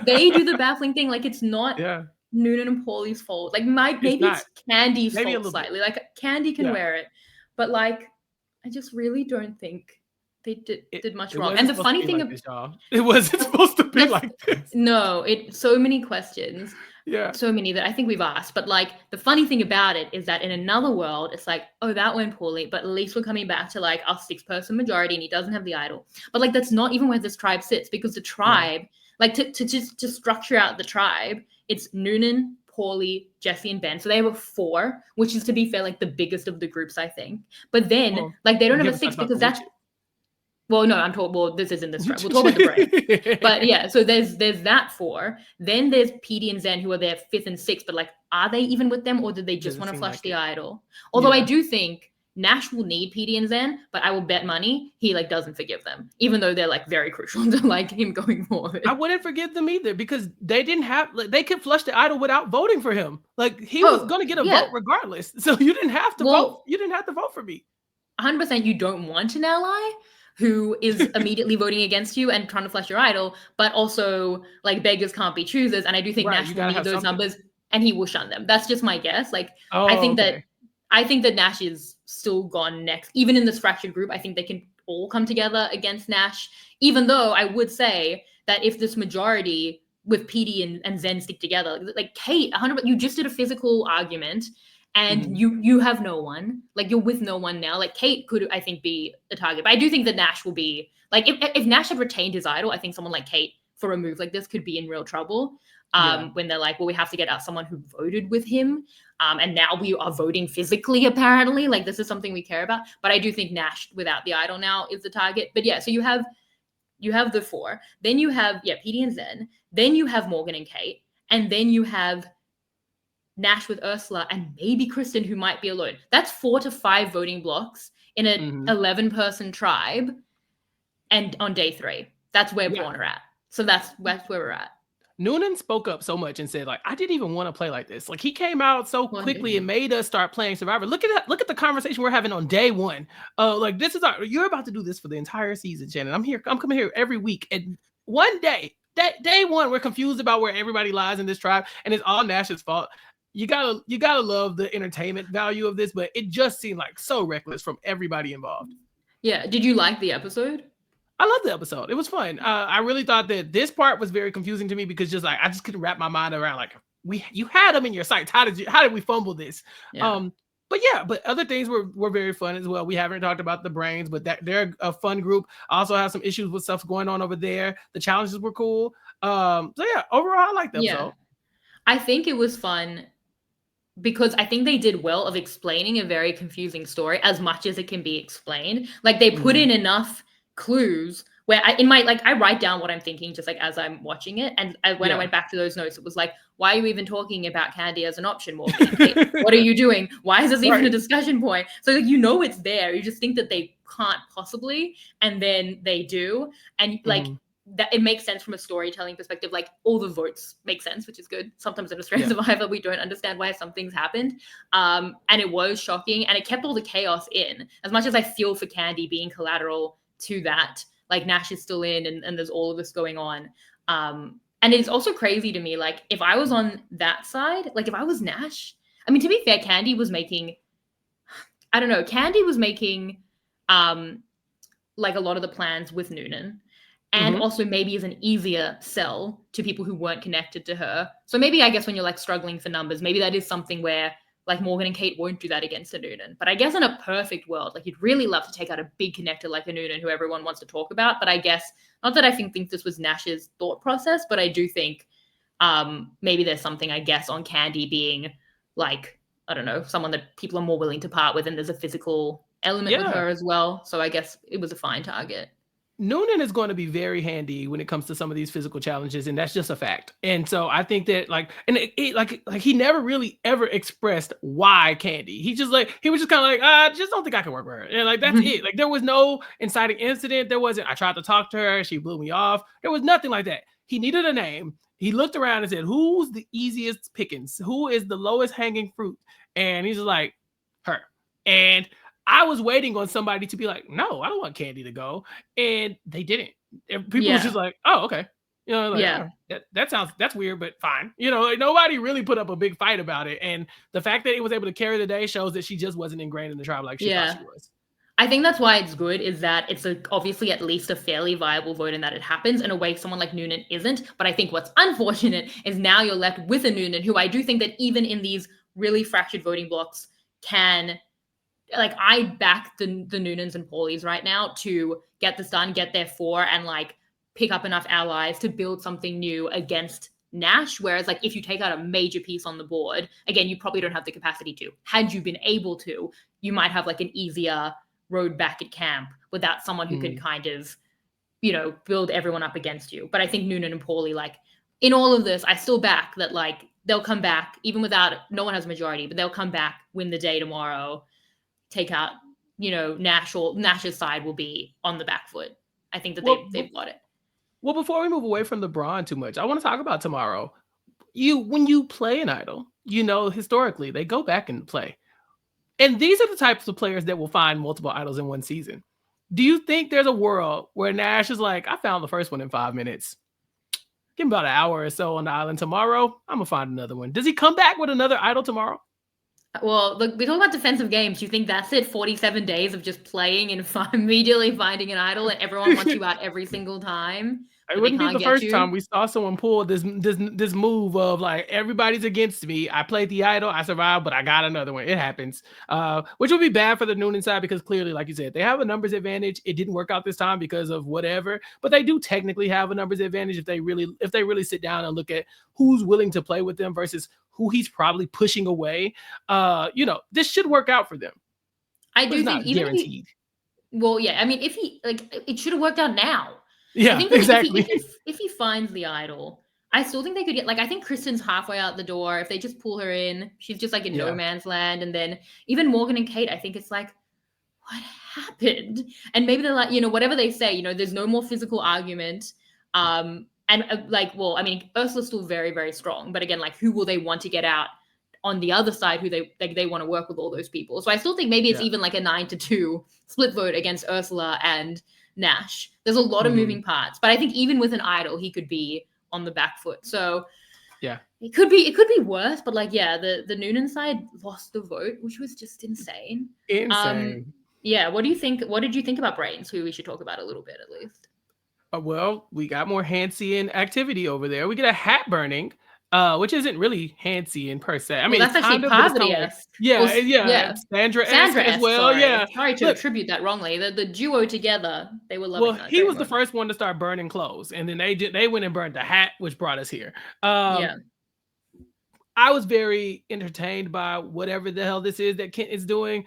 Speaker 1: They do the baffling thing. Like, it's not Nunan and Paulie's fault. Like maybe it's Candy's fault slightly. Like Candy can wear it. But like, I just really don't think they did much wrong. And the funny thing
Speaker 2: it wasn't supposed to be like this.
Speaker 1: No, so many questions.
Speaker 2: Yeah.
Speaker 1: So many that I think we've asked. But like the funny thing about it is that in another world, it's like, oh, that went poorly, but at least we're coming back to like our 6-person majority and he doesn't have the idol. But like that's not even where this tribe sits, because the tribe, like to structure out the tribe, it's Nunan, Paulie, Jesse, and Ben. So they have 4, which is, to be fair, like the biggest of the groups, I think. But then like they don't have a 6 because that's, well, no, I'm talking, well, this isn't this tribe. We'll talk about the Brains. But yeah, so there's that 4. Then there's Petey and Zen, who are there 5th and 6th, but like, are they even with them, or did they just want to flush the idol? Although I do think Nash will need Petey and Zen, but I will bet money he like doesn't forgive them, even though they're like very crucial to like him going forward.
Speaker 2: I wouldn't forgive them either, because they didn't have, like, they could flush the idol without voting for him. Like he was going to get a vote regardless. So you didn't have to vote. You didn't have to vote for me.
Speaker 1: 100% you don't want an ally who is immediately voting against you and trying to flush your idol, but also like beggars can't be choosers. And I do think Nash will need those numbers and he will shun them. That's just my guess. Like, I think that Nash is still gone next. Even in this fractured group, I think they can all come together against Nash, even though I would say that if this majority with Petey and Zen stick together, like Kate, 100%, you just did a physical argument. And you have no one, like you're with no one now. Like Kate could, I think, be a target. But I do think that Nash will be, like, if Nash had retained his idol, I think someone like Kate for a move like this could be in real trouble. When they're like, well, we have to get out someone who voted with him. And now we are voting physically, apparently. Like, this is something we care about. But I do think Nash without the idol now is the target. But yeah, so you have the 4. Then you have, Petey and Zen. Then you have Morgan and Kate. And then you have Nash with Ursula and maybe Kristen, who might be alone. That's 4 to 5 voting blocks in an 11-person tribe. And on day 3, that's where Brawn are at. So that's where we're at.
Speaker 2: Nunan spoke up so much and said, like, I didn't even want to play like this. Like, he came out so quickly and made us start playing Survivor. Look at that. Look at the conversation we're having on day 1. Like, this is you're about to do this for the entire season, Shannon. I'm coming here every week. And one day, day 1, we're confused about where everybody lies in this tribe, and it's all Nash's fault. You gotta love the entertainment value of this, but it just seemed like so reckless from everybody involved.
Speaker 1: Yeah. Did you like the episode?
Speaker 2: I love the episode. It was fun. I really thought that this part was very confusing to me because just like I just couldn't wrap my mind around like you had them in your sights. How did we fumble this? Yeah. But yeah, but other things were very fun as well. We haven't talked about the Brains, but that they're a fun group. Also have some issues with stuff going on over there. The challenges were cool. So yeah, overall I liked the
Speaker 1: Yeah.
Speaker 2: episode.
Speaker 1: I think it was fun because I think they did well of explaining a very confusing story as much as it can be explained. Like they put in enough clues where I write down what I'm thinking just like as I'm watching it. And when I
Speaker 2: Yeah.
Speaker 1: went back to those notes, it was like, why are you even talking about candy as an option, Morgan and Kate? What are you doing? Why is this even a
Speaker 2: Right.
Speaker 1: discussion point? So like, it's there. You just think that they can't possibly, and then they do. And like
Speaker 2: Mhm.
Speaker 1: that it makes sense from a storytelling perspective. Like all the votes make sense, which is good. Sometimes in Australian
Speaker 2: Yeah.
Speaker 1: Survivor, we don't understand why some things happened. And it was shocking, and it kept all the chaos in. As much as I feel for Candy being collateral to that, like Nash is still in, and there's all of this going on. And it's also crazy to me, like if I was on that side, like if I was Nash, I mean, to be fair, Candy was making, I don't know, Candy was making like a lot of the plans with Nunan, and
Speaker 2: Mhm.
Speaker 1: also maybe is an easier sell to people who weren't connected to her. So maybe I guess when you're like struggling for numbers, maybe that is something where like Morgan and Kate won't do that against a Nunan. But I guess in a perfect world, like you'd really love to take out a big connector like a Nunan who everyone wants to talk about. But I guess not that I think this was Nash's thought process, but I do think maybe there's something I guess on Candy being like, I don't know, someone that people are more willing to part with, and there's a physical element with
Speaker 2: Yeah.
Speaker 1: her as well. So I guess it was a fine target.
Speaker 2: Noonan is going to be very handy when it comes to some of these physical challenges, and that's just a fact. And so I think that like he never really ever expressed why Candy. He was just kind of like, I just don't think I can work with her, and like that's it. Like there was no inciting incident. There wasn't. I tried to talk to her, she blew me off. There was nothing like that. He needed a name. He looked around and said, "Who's the easiest pickings? Who is the lowest hanging fruit?" And he's just like, her. And I was waiting on somebody to be like, no, I don't want Candy to go. And they didn't. And people was just
Speaker 1: Yeah.
Speaker 2: like, oh, okay. Like,
Speaker 1: Yeah.
Speaker 2: oh, that's weird, but fine. Like nobody really put up a big fight about it. And the fact that it was able to carry the day shows that she just wasn't ingrained in the tribe like she thought
Speaker 1: Yeah.
Speaker 2: she was.
Speaker 1: I think that's why it's good, is that it's obviously at least a fairly viable vote in that it happens in a way someone like Nunan isn't. But I think what's unfortunate is now you're left with a Nunan who I do think that even in these really fractured voting blocks can, like, I back the Nunans and Paulies right now to get this done, get their 4, and like pick up enough allies to build something new against Nash. Whereas, like, if you take out a major piece on the board, again, you probably don't have the capacity to. Had you been able to, you might have like an easier road back at camp without someone who can kind of, build everyone up against you. But I think Nunan and Paulie, like, in all of this, I still back that, like, they'll come back, even without, no one has a majority, but they'll come back, win the day tomorrow, take out, Nash, or Nash's side will be on the back foot. I think that
Speaker 2: Well,
Speaker 1: they've got it.
Speaker 2: well, before we move away from the Brawn too much, I want to talk about tomorrow. When you play an idol, historically they go back and play. And these are the types of players that will find multiple idols in one season. Do you think there's a world where Nash is like, I found the first one in 5 minutes. Give him about an hour or so on the island tomorrow. I'm going to find another one. Does he come back with another idol tomorrow?
Speaker 1: Well, look, we talk about defensive games. You think that's it? 47 days of just playing and immediately finding an idol, and everyone wants you out every single time,
Speaker 2: It
Speaker 1: but they
Speaker 2: wouldn't be
Speaker 1: can't
Speaker 2: the
Speaker 1: get
Speaker 2: first time
Speaker 1: you?
Speaker 2: we saw someone pull this move of like everybody's against me. I played the idol, I survived, but I got another one. It happens, which would be bad for the Noonan side because clearly, like you said, they have a numbers advantage. It didn't work out this time because of whatever, but they do technically have a numbers advantage if they really sit down and look at who's willing to play with them versus who he's probably pushing away. This should work out for them,
Speaker 1: I
Speaker 2: but
Speaker 1: do
Speaker 2: it's
Speaker 1: think
Speaker 2: not
Speaker 1: even if he,
Speaker 2: guaranteed.
Speaker 1: well, yeah, I mean, if he, like, it should have worked out now. I
Speaker 2: Yeah,
Speaker 1: think that
Speaker 2: exactly.
Speaker 1: if he finds the idol, I still think they could get, like, I think Kristen's halfway out the door. If they just pull her in, she's just like in no
Speaker 2: Yeah,
Speaker 1: man's land. And then even Morgan and Kate, I think it's like, what happened? And maybe they're like, whatever they say, there's no more physical argument. And like, well, I mean, Ursula's still very, very strong. But again, like, who will they want to get out on the other side, who they want to work with all those people? So I still think maybe it's
Speaker 2: yeah.
Speaker 1: even like a 9-2 split vote against Ursula and Nash. There's a lot of
Speaker 2: Mhm.
Speaker 1: moving parts, but I think even with an idol, he could be on the back foot. So
Speaker 2: Yeah.
Speaker 1: it could be worse, but like, yeah, the Noonan side lost the vote, which was just insane.
Speaker 2: Insane.
Speaker 1: Yeah, what do you think? What did you think about Brains, who we should talk about a little bit at least?
Speaker 2: Well, we got more Hansian activity over there. We get a hat burning. which isn't really Handsy in per se. I
Speaker 1: Well,
Speaker 2: mean,
Speaker 1: that's
Speaker 2: it's
Speaker 1: actually
Speaker 2: kind of, but it's kind of like,
Speaker 1: Poverty-esque. Well,
Speaker 2: yeah,
Speaker 1: yeah.
Speaker 2: it's Sandra-esque as
Speaker 1: Sandra-esque,
Speaker 2: well. Yeah,
Speaker 1: sorry to
Speaker 2: look,
Speaker 1: attribute that wrongly. The duo together, they were
Speaker 2: well,
Speaker 1: loving that
Speaker 2: he
Speaker 1: very
Speaker 2: was the
Speaker 1: much.
Speaker 2: first one to start burning clothes, and then they went and burned the hat, which brought us here.
Speaker 1: Yeah.
Speaker 2: I was very entertained by whatever the hell this is that Kent is doing.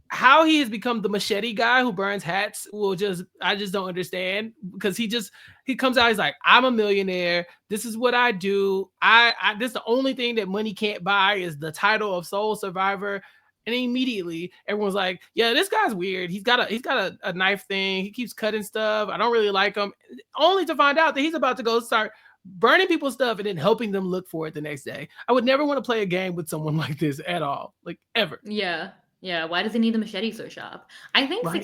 Speaker 2: How he has become the machete guy who burns hats I just don't understand, because he comes out, he's like, I'm a millionaire, this is what I do, I this is the only thing that money can't buy is the title of sole survivor. And immediately everyone's like, yeah, this guy's weird, he's got a knife thing, he keeps cutting stuff, I don't really like him, only to find out that he's about to go start burning people's stuff and then helping them look for it the next day. I would never want to play a game with someone like this at all, like ever.
Speaker 1: Yeah. Yeah. Why does he need the machete so sharp? I think for
Speaker 2: Right.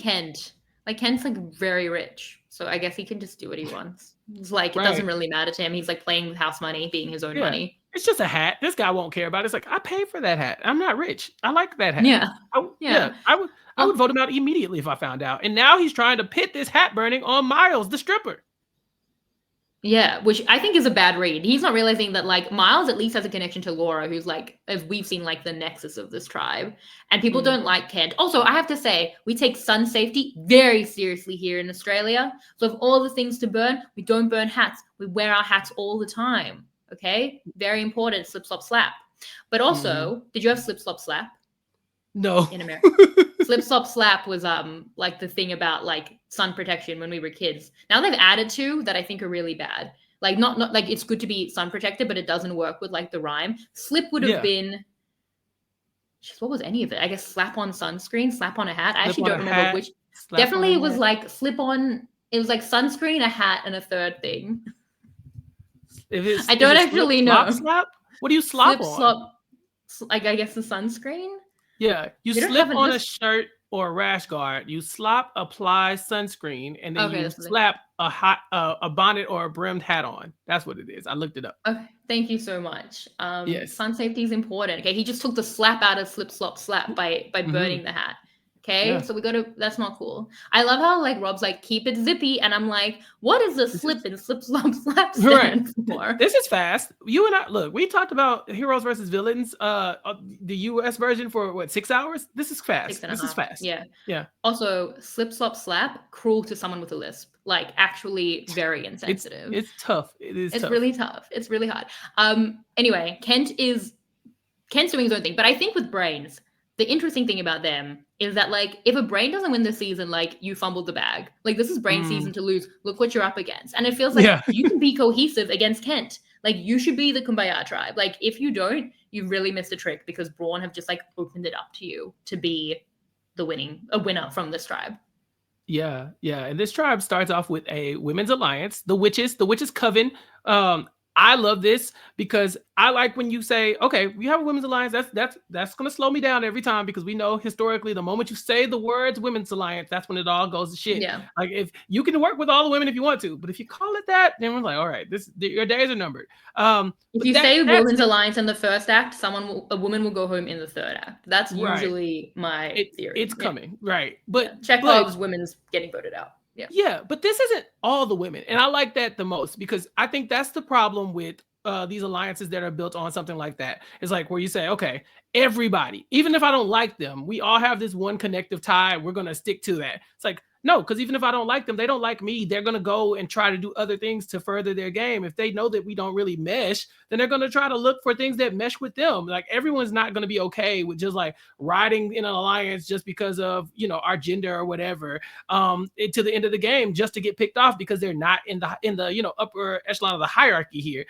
Speaker 1: Kent's like very rich. So I guess he can just do what he wants. It's like, it
Speaker 2: Right.
Speaker 1: doesn't really matter to him. He's like playing with house money, being his own
Speaker 2: Yeah.
Speaker 1: money.
Speaker 2: It's just a hat. This guy won't care about it. It's like, I paid for that hat. I'm not rich. I like that hat.
Speaker 1: Yeah.
Speaker 2: Yeah. I would vote him out immediately if I found out. And now he's trying to pit this hat burning on Miles, the stripper.
Speaker 1: Yeah, which I think is a bad read. He's not realizing that like Miles at least has a connection to Laura, who's like, as we've seen, like the nexus of this tribe. And people don't like Kent. Also, I have to say, we take sun safety very seriously here in Australia. So of all the things to burn, we don't burn hats. We wear our hats all the time. Okay? Very important, slip, slop, slap. But also, did you have slip, slop, slap?
Speaker 2: No.
Speaker 1: In America. Slip, slop, slap was like the thing about like sun protection when we were kids. Now they've added two that I think are really bad. Like not like it's good to be sun protected, but it doesn't work with like the rhyme. Slip would have been, what was any of it? I guess slap on sunscreen, slap on a hat. I actually don't remember which. Definitely it was like slip on. It was like sunscreen, a hat, and a third thing. I don't actually know.
Speaker 2: Slap? What do you slop on?
Speaker 1: Slop, I guess the sunscreen.
Speaker 2: Yeah, you slip on a shirt or a rash guard. You slop, apply sunscreen, and then you slap a bonnet or a brimmed hat on. That's what it is. I looked it up.
Speaker 1: Okay, thank you so much.
Speaker 2: Yes.
Speaker 1: Sun safety is important. Okay, he just took the slap out of slip, slop, slap by burning the hat. Okay, so we got to, that's not cool. I love how like Rob's like, keep it zippy. And I'm like, what is the slip and slip, slop, slap stand for?
Speaker 2: This is fast. You and I, look, we talked about Heroes versus Villains, the US version for what, 6 hours? This is fast. This is fast.
Speaker 1: Yeah.
Speaker 2: Yeah.
Speaker 1: Also, slip, slop, slap, cruel to someone with a lisp. Like actually very insensitive.
Speaker 2: It's tough. It's tough.
Speaker 1: Really tough. It's really hard. Anyway, Kent's doing his own thing. But I think with Brains, the interesting thing about them is that, like, if a Brain doesn't win this season, like, you fumbled the bag. Like, this is Brain season to lose. Look what you're up against. And it feels like you can be cohesive against Kent. Like, you should be the Kumbaya tribe. Like, if you don't, you really missed a trick because Brawn have just, like, opened it up to you to be a winner from this tribe.
Speaker 2: Yeah. And this tribe starts off with a women's alliance, the witches coven. I love this because I like when you say, okay, we have a women's alliance. That's going to slow me down every time, because we know historically the moment you say the words women's alliance, that's when it all goes to shit.
Speaker 1: Yeah.
Speaker 2: Like, if you can work with all the women if you want to, but if you call it that, then we're like, all right, your days are numbered.
Speaker 1: If you say women's alliance in the first act, a woman will go home in the third act. That's usually my theory.
Speaker 2: It's coming, right? But
Speaker 1: Chekhov's women's getting voted out.
Speaker 2: Yeah, but this isn't all the women. And I like that the most, because I think that's the problem with these alliances that are built on something like that. It's like where you say, okay, everybody, even if I don't like them, we all have this one connective tie. We're going to stick to that. It's like, no, because even if I don't like them, they don't like me. They're going to go and try to do other things to further their game. If they know that we don't really mesh, then they're going to try to look for things that mesh with them. Like, everyone's not going to be okay with just like riding in an alliance just because of, our gender or whatever, to the end of the game, just to get picked off because they're not in the upper echelon of the hierarchy here.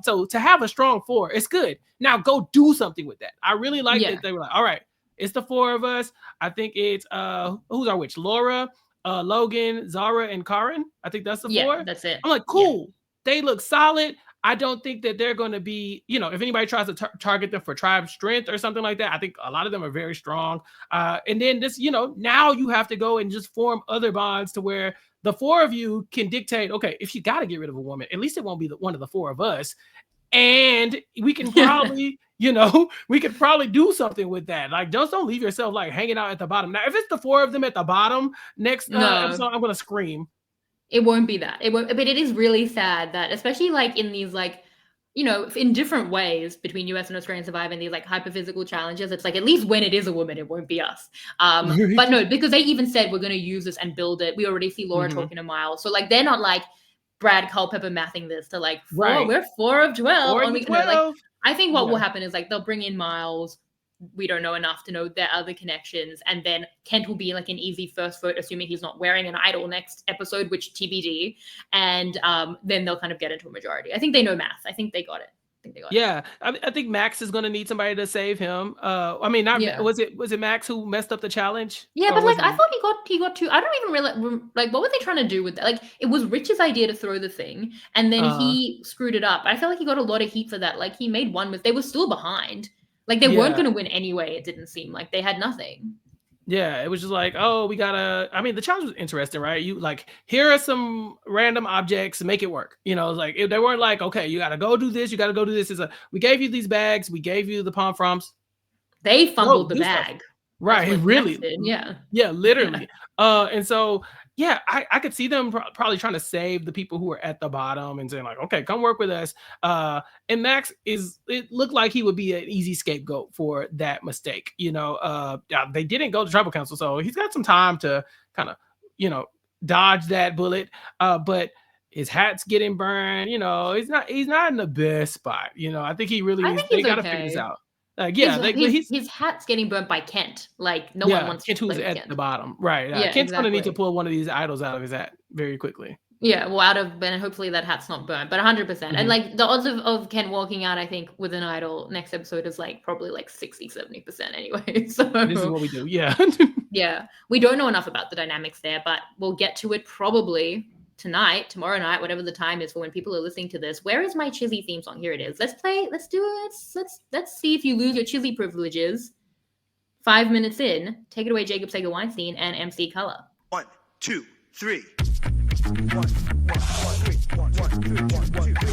Speaker 2: So to have a strong four, it's good. Now go do something with that. I really like that they were like, all right, it's the four of us. I think it's who's our witch? Laura, Logan, Zara, and Karen. I think that's the four.
Speaker 1: That's it.
Speaker 2: I'm like, cool. They look solid. I don't think that they're going to be, if anybody tries to target them for tribe strength or something like that, I think a lot of them are very strong. And then this, now you have to go and just form other bonds to where the four of you can dictate, okay, if you got to get rid of a woman, at least it won't be one of the four of us. And we can probably, we could probably do something with that. Like, just don't leave yourself like hanging out at the bottom. Now, if it's the four of them at the bottom next episode, I'm going to scream.
Speaker 1: It won't be that. It won't, but it is really sad that, especially like in these like you know, in different ways between US and Australian Survivor and these like hyper-physical challenges, it's like at least when it is a woman, it won't be us. But no, because they even said we're going to use this and build it. We already see Laura talking to Miles. So like they're not like Brad Culpepper mathing this to like, we're 4 of 12.
Speaker 2: 4
Speaker 1: and
Speaker 2: of
Speaker 1: we, like,
Speaker 2: 12.
Speaker 1: I think what will happen is like they'll bring in Miles. We don't know enough to know their other connections. And then Kent will be like an easy first vote, assuming he's not wearing an idol next episode, which TBD. And then they'll kind of get into a majority. I think they know math. I think they got it.
Speaker 2: Yeah, I think Max is going to need somebody to save him. I mean, was it Max who messed up the challenge?
Speaker 1: Yeah, but like I thought he got 2. I don't even realize like what were they trying to do with that? Like it was Rich's idea to throw the thing, and then he screwed it up. I feel like he got a lot of heat for that. Like he made one mistake. They were still behind. Like they weren't going to win anyway. It didn't seem like they had nothing.
Speaker 2: Yeah, it was just like, oh, we gotta. I mean, the challenge was interesting, right? You like, here are some random objects, make it work. You know, like they weren't like, okay, you gotta go do this, you gotta go do this. We gave you these bags, we gave you the palm fronds.
Speaker 1: They fumbled the bag,
Speaker 2: stuff. Right? Really? Yeah, literally. And so yeah, I could see them probably trying to save the people who are at the bottom and saying like, okay, come work with us. And Max it looked like he would be an easy scapegoat for that mistake. You know, they didn't go to tribal council, so he's got some time to kind of, you know, dodge that bullet. But his hat's getting burned. You know, he's not in the best spot. You know, I think he really needs. They gotta figure this out.
Speaker 1: His hat's getting burnt by Kent. Like no one wants
Speaker 2: Kent,
Speaker 1: to
Speaker 2: who's
Speaker 1: play
Speaker 2: at the bottom, right? Kent's gonna need to pull one of these idols out of his hat very quickly.
Speaker 1: Yeah, well, and hopefully that hat's not burnt, but 100%. And like the odds of Kent walking out, I think, with an idol next episode is like probably like 60-70% anyway. So
Speaker 2: this is what we do. Yeah.
Speaker 1: Yeah, we don't know enough about the dynamics there, but we'll get to it probably tonight, tomorrow night, whatever the time is for when people are listening to this. Where is my Chissy theme song? Here it is. Let's play. Let's do it. Let's see if you lose your Chissy privileges. 5 minutes in. Take it away, Jacob Sager-Weinstein and MC Color.
Speaker 3: 1, 2, 3. 1, 1, 1, 3, 1, 1, 3, 1, 1, 3.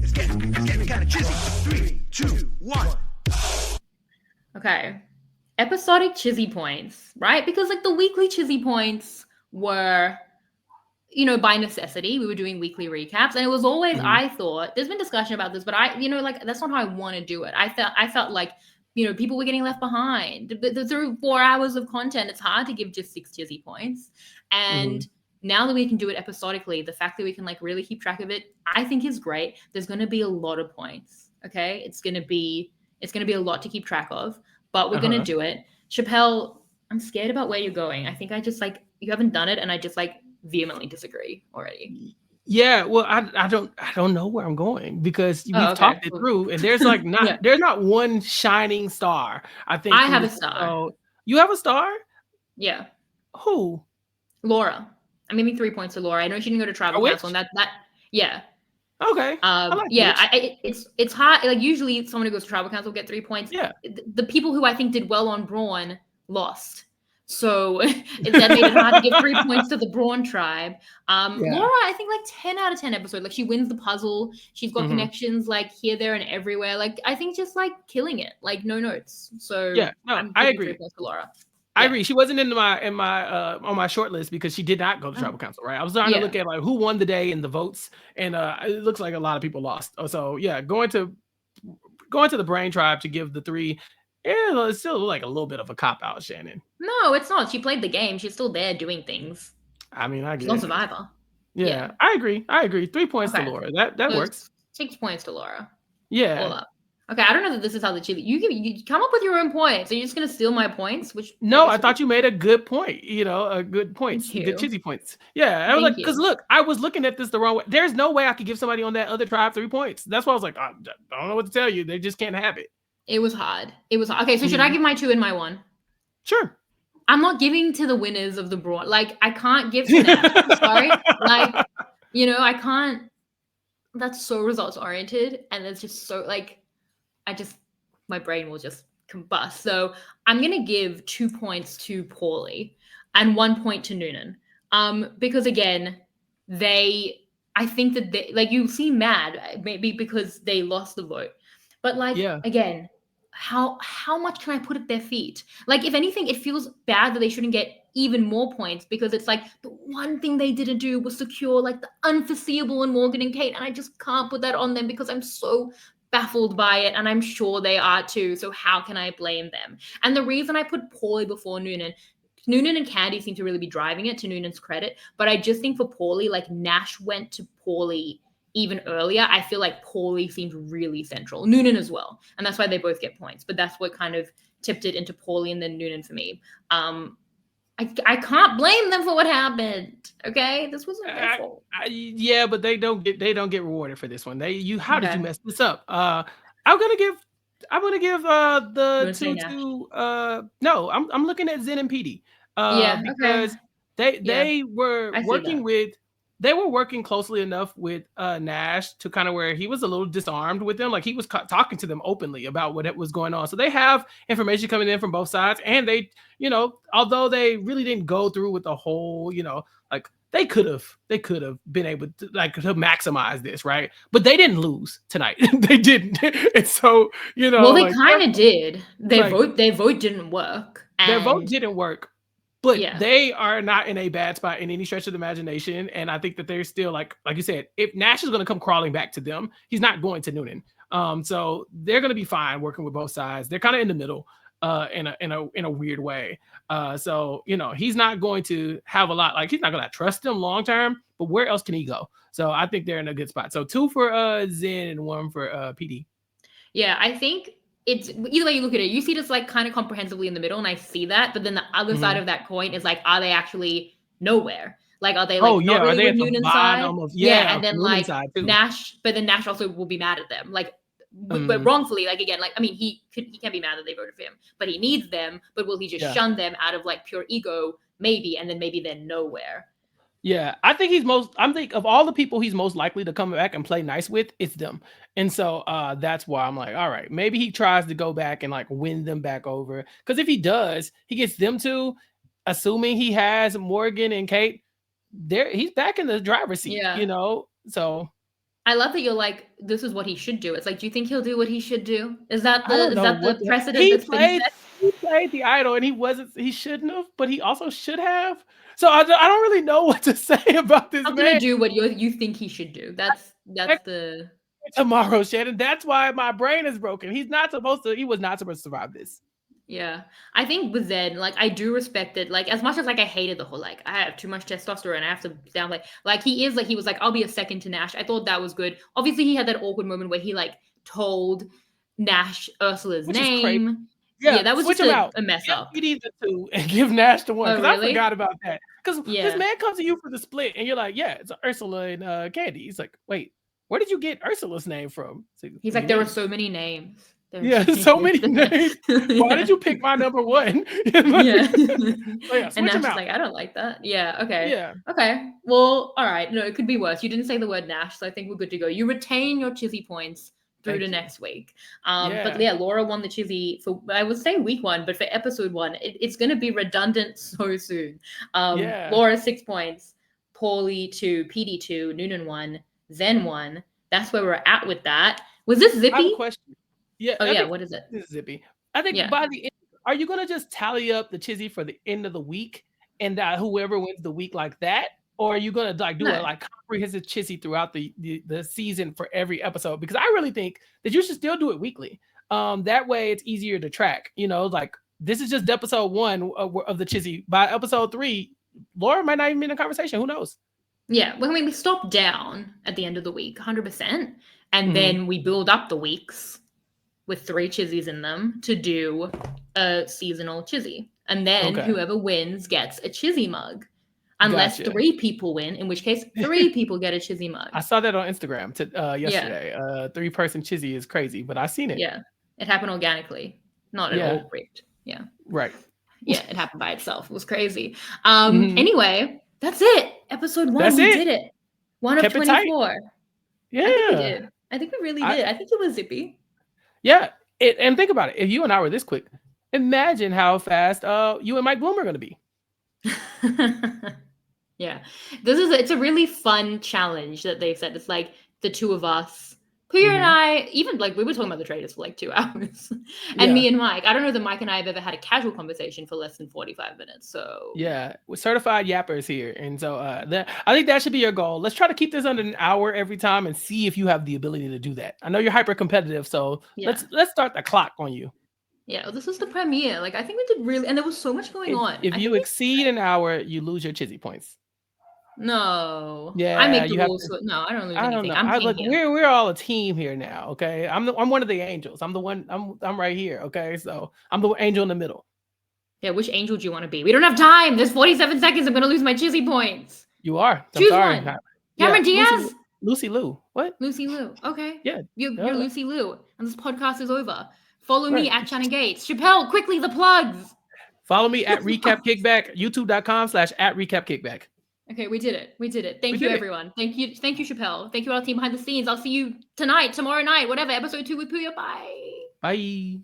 Speaker 3: It's getting kind of Chissy. 3, 2, 1.
Speaker 1: Okay. Episodic Chissy points, right? Because like the weekly Chissy points were, you know, by necessity. We were doing weekly recaps, and it was always, I thought, there's been discussion about this, but like that's not how I want to do it. I felt like, you know, people were getting left behind. Through 4 hours of content, it's hard to give just 6 Chissy points. And now that we can do it episodically, the fact that we can like really keep track of it, I think is great. There's going to be a lot of points. Okay. It's going to be a lot to keep track of, but we're going to do it. Chappell, I'm scared about where you're going. I think I just like, you haven't done it. And I just like vehemently disagree already.
Speaker 2: Yeah, well, I don't know where I'm going because we've talked it through, and there's like there's not one shining star. I think
Speaker 1: I have a star.
Speaker 2: You have a star?
Speaker 1: Yeah.
Speaker 2: Who?
Speaker 1: Laura. I'm giving 3 points to Laura. I know she didn't go to tribal council, and that yeah.
Speaker 2: Okay.
Speaker 1: It's hard. Like usually, someone who goes to tribal council will get 3 points.
Speaker 2: Yeah.
Speaker 1: The people who I think did well on Brawn lost. So that made it hard to give 3 points to the Brawn tribe. Laura, I think like 10 out of 10 episode. Like she wins the puzzle. She's got connections like here, there, and everywhere. Like I think just like killing it. Like no notes. So
Speaker 2: yeah, no, I agree.
Speaker 1: 3 points to Laura.
Speaker 2: I agree. She wasn't in my on my short list because she did not go to tribal council, right? I was trying to look at like who won the day in the votes, and it looks like a lot of people lost. So yeah, going to the Brain tribe to give the 3. Yeah, it's still like a little bit of a cop out, Shannon.
Speaker 1: No, it's not. She played the game. She's still there doing things.
Speaker 2: I mean, I guess.
Speaker 1: She's on Survivor.
Speaker 2: Yeah, I agree. 3 points to Laura. That works.
Speaker 1: 6 points to Laura.
Speaker 2: Yeah.
Speaker 1: All up. Okay, I don't know that this is how the Chissy. You come up with your own points. So you're just gonna steal my points?
Speaker 2: No, I thought you made a good point. You know, a good points, good Chissy points. Yeah, I was like, because look, I was looking at this the wrong way. There's no way I could give somebody on that other tribe 3 points. That's why I was like, I don't know what to tell you. They just can't have it.
Speaker 1: It was hard. Okay, so should I give my 2 and my 1?
Speaker 2: Sure.
Speaker 1: I'm not giving to the winners of the Brawn. Like, I can't give to them. Sorry. Like, you know, I can't. That's so results oriented. And it's just so, like, my brain will just combust. So I'm going to give 2 points to Paulie and 1 point to Nunan. Because, again, I think that they, like, you seem mad, maybe because they lost the vote. But like, again, how much can I put at their feet? Like, if anything, it feels bad that they shouldn't get even more points because it's like the one thing they didn't do was secure like the unforeseeable in Morgan and Kate, and I just can't put that on them because I'm so baffled by it, and I'm sure they are too. So how can I blame them? And the reason I put Paulie before Nunan and Candy seem to really be driving it, to Noonan's credit, but I just think for Paulie, like Nash went to Paulie even earlier. I feel like Paulie seemed really central. Nunan as well, and that's why they both get points. But that's what kind of tipped it into Paulie and then Nunan for me. I can't blame them for what happened. Okay, this wasn't their fault.
Speaker 2: Yeah, but they don't get rewarded for this one. How did you mess this up? I'm gonna give the 2-2. No, I'm looking at Zen and Pety. Because they were working closely enough with Nash to kind of where he was a little disarmed with them. Like he was talking to them openly about what was going on. So they have information coming in from both sides, and they, although they really didn't go through with the whole, like they could have been able to to maximize this, right? But they didn't lose tonight. They didn't. And so,
Speaker 1: well, they kind of did. Their vote didn't work.
Speaker 2: Their vote didn't work. But they are not in a bad spot in any stretch of the imagination. And I think that they're still like you said, if Nash is going to come crawling back to them, he's not going to Nunan. So they're going to be fine working with both sides. They're kind of in the middle in a weird way. So, he's not going to have a lot, like he's not going to trust them long term, but where else can he go? So I think they're in a good spot. So 2 for Zen and 1 for Pety.
Speaker 1: Yeah, I think it's either way you look at it, you see it as like kind of comprehensively in the middle, and I see that. But then the other side of that coin is like, are they actually nowhere? Like, are they like not really with Nunan's side?
Speaker 2: Almost,
Speaker 1: and then like Nash, but then Nash also will be mad at them, like, but wrongfully. Like again, like I mean, he can't be mad that they voted for him, but he needs them. But will he just shun them out of like pure ego? Maybe, and then maybe they're nowhere.
Speaker 2: Yeah, I think of all the people he's most likely to come back and play nice with, it's them. And so that's why I'm like, all right, maybe he tries to go back and like win them back over. Because if he does, he gets them to, assuming he has Morgan and Kate, he's back in the driver's seat, So
Speaker 1: I love that you're like, this is what he should do. It's like, do you think he'll do what he should do? Is that the precedent that's been set?
Speaker 2: He played the idol and he shouldn't have, but he also should have. So I don't really know what to say about this man.
Speaker 1: I'm gonna do what you think he should do. That's the
Speaker 2: tomorrow, Shannon. That's why my brain is broken. He was not supposed to survive this.
Speaker 1: Yeah. I think with Zen, like I do respect it. Like as much as like I hated the whole like I have too much testosterone, I have to downplay. Like he was like, I'll be a second to Nash. I thought that was good. Obviously he had that awkward moment where he like told Nash Ursula's name. Yeah, that was just a mess up.
Speaker 2: You need the 2 and give Nash the 1 because I forgot about that. Because this man comes to you for the split and you're like, yeah, it's Ursula and Candy. He's like, wait, where did you get Ursula's name from?
Speaker 1: He's like, there were so many names.
Speaker 2: So many names. Why did you pick my number 1?
Speaker 1: And Nash is like, I don't like that. Yeah. Okay.
Speaker 2: Yeah.
Speaker 1: Okay. Well, all right. No, it could be worse. You didn't say the word Nash, so I think we're good to go. You retain your Chissy points through to next week. But Laura won the Chissy for, I would say week 1, but for episode 1, it's going to be redundant so soon. Laura 6 points, Paulie 2, Pety 2, Nunan 1, Zen 1. That's where we're at with that. Was this Zippy?
Speaker 2: I have a question. Yeah.
Speaker 1: Oh, what is it?
Speaker 2: This is Zippy. I think by the end, are you going to just tally up the Chissy for the end of the week and whoever wins the week like that? Or are you going to like do a like comprehensive Chissy throughout the season for every episode? Because I really think that you should still do it weekly. That way it's easier to track. Like this is just episode 1 of the Chissy. By episode 3, Laura might not even be in a conversation. Who knows?
Speaker 1: Yeah. Well, I mean, we stop down at the end of the week, 100%. And then we build up the weeks with 3 Chissies in them to do a seasonal Chissy. And then whoever wins gets a Chissy mug. Unless 3 people win, in which case 3 people get a Chissy mug.
Speaker 2: I saw that on Instagram yesterday. 3-person Chissy is crazy, but I seen it.
Speaker 1: Yeah. It happened organically. Not at all rigged. Yeah.
Speaker 2: Right.
Speaker 1: Yeah, it happened by itself. It was crazy. Anyway, that's it. Episode 1, we did it. 1 of 24.
Speaker 2: Yeah.
Speaker 1: I think we did. I think we really did. I think it was zippy.
Speaker 2: Yeah. And think about it. If you and I were this quick, imagine how fast you and Mike Bloom are going to be.
Speaker 1: Yeah. It's a really fun challenge that they've said. It's like the 2 of us Puya and I, even like we were talking about the traders for like 2 hours. And me and Mike, I don't know that Mike and I have ever had a casual conversation for less than 45 minutes. So
Speaker 2: Yeah, we're certified yappers here. And so I think that should be your goal. Let's try to keep this under an hour every time and see if you have the ability to do that. I know you're hyper competitive, so let's start the clock on you.
Speaker 1: Yeah, this was the premiere. Like I think we did really, and there was so much going on.
Speaker 2: If you exceed an hour, you lose your Chissy points.
Speaker 1: No.
Speaker 2: Yeah,
Speaker 1: I make the
Speaker 2: you have
Speaker 1: rules. No, I don't lose
Speaker 2: I don't
Speaker 1: anything.
Speaker 2: know.
Speaker 1: I'm
Speaker 2: Look,
Speaker 1: king here.
Speaker 2: we're all a team here now. Okay, I'm one of the angels. I'm the one. I'm right here. Okay, so I'm the angel in the middle.
Speaker 1: Yeah, which angel do you want to be? We don't have time. There's 47 seconds. I'm gonna lose my Chissy points.
Speaker 2: You are.
Speaker 1: Choose
Speaker 2: sorry.
Speaker 1: one. Cameron Diaz.
Speaker 2: Lucy Liu. What?
Speaker 1: Lucy Liu. Okay.
Speaker 2: Yeah.
Speaker 1: You're Lucy Liu, and this podcast is over. Follow me at Shannon Gates. Chappell, quickly the plugs.
Speaker 2: Follow me at Recap Kickback. YouTube.com/@Recap Kickback.
Speaker 1: Okay, we did it. Thank you, everyone. Thank you, Chappell. Thank you, our team behind the scenes. I'll see you tonight, tomorrow night, whatever. Episode 2 with Puya. Bye.
Speaker 2: Bye.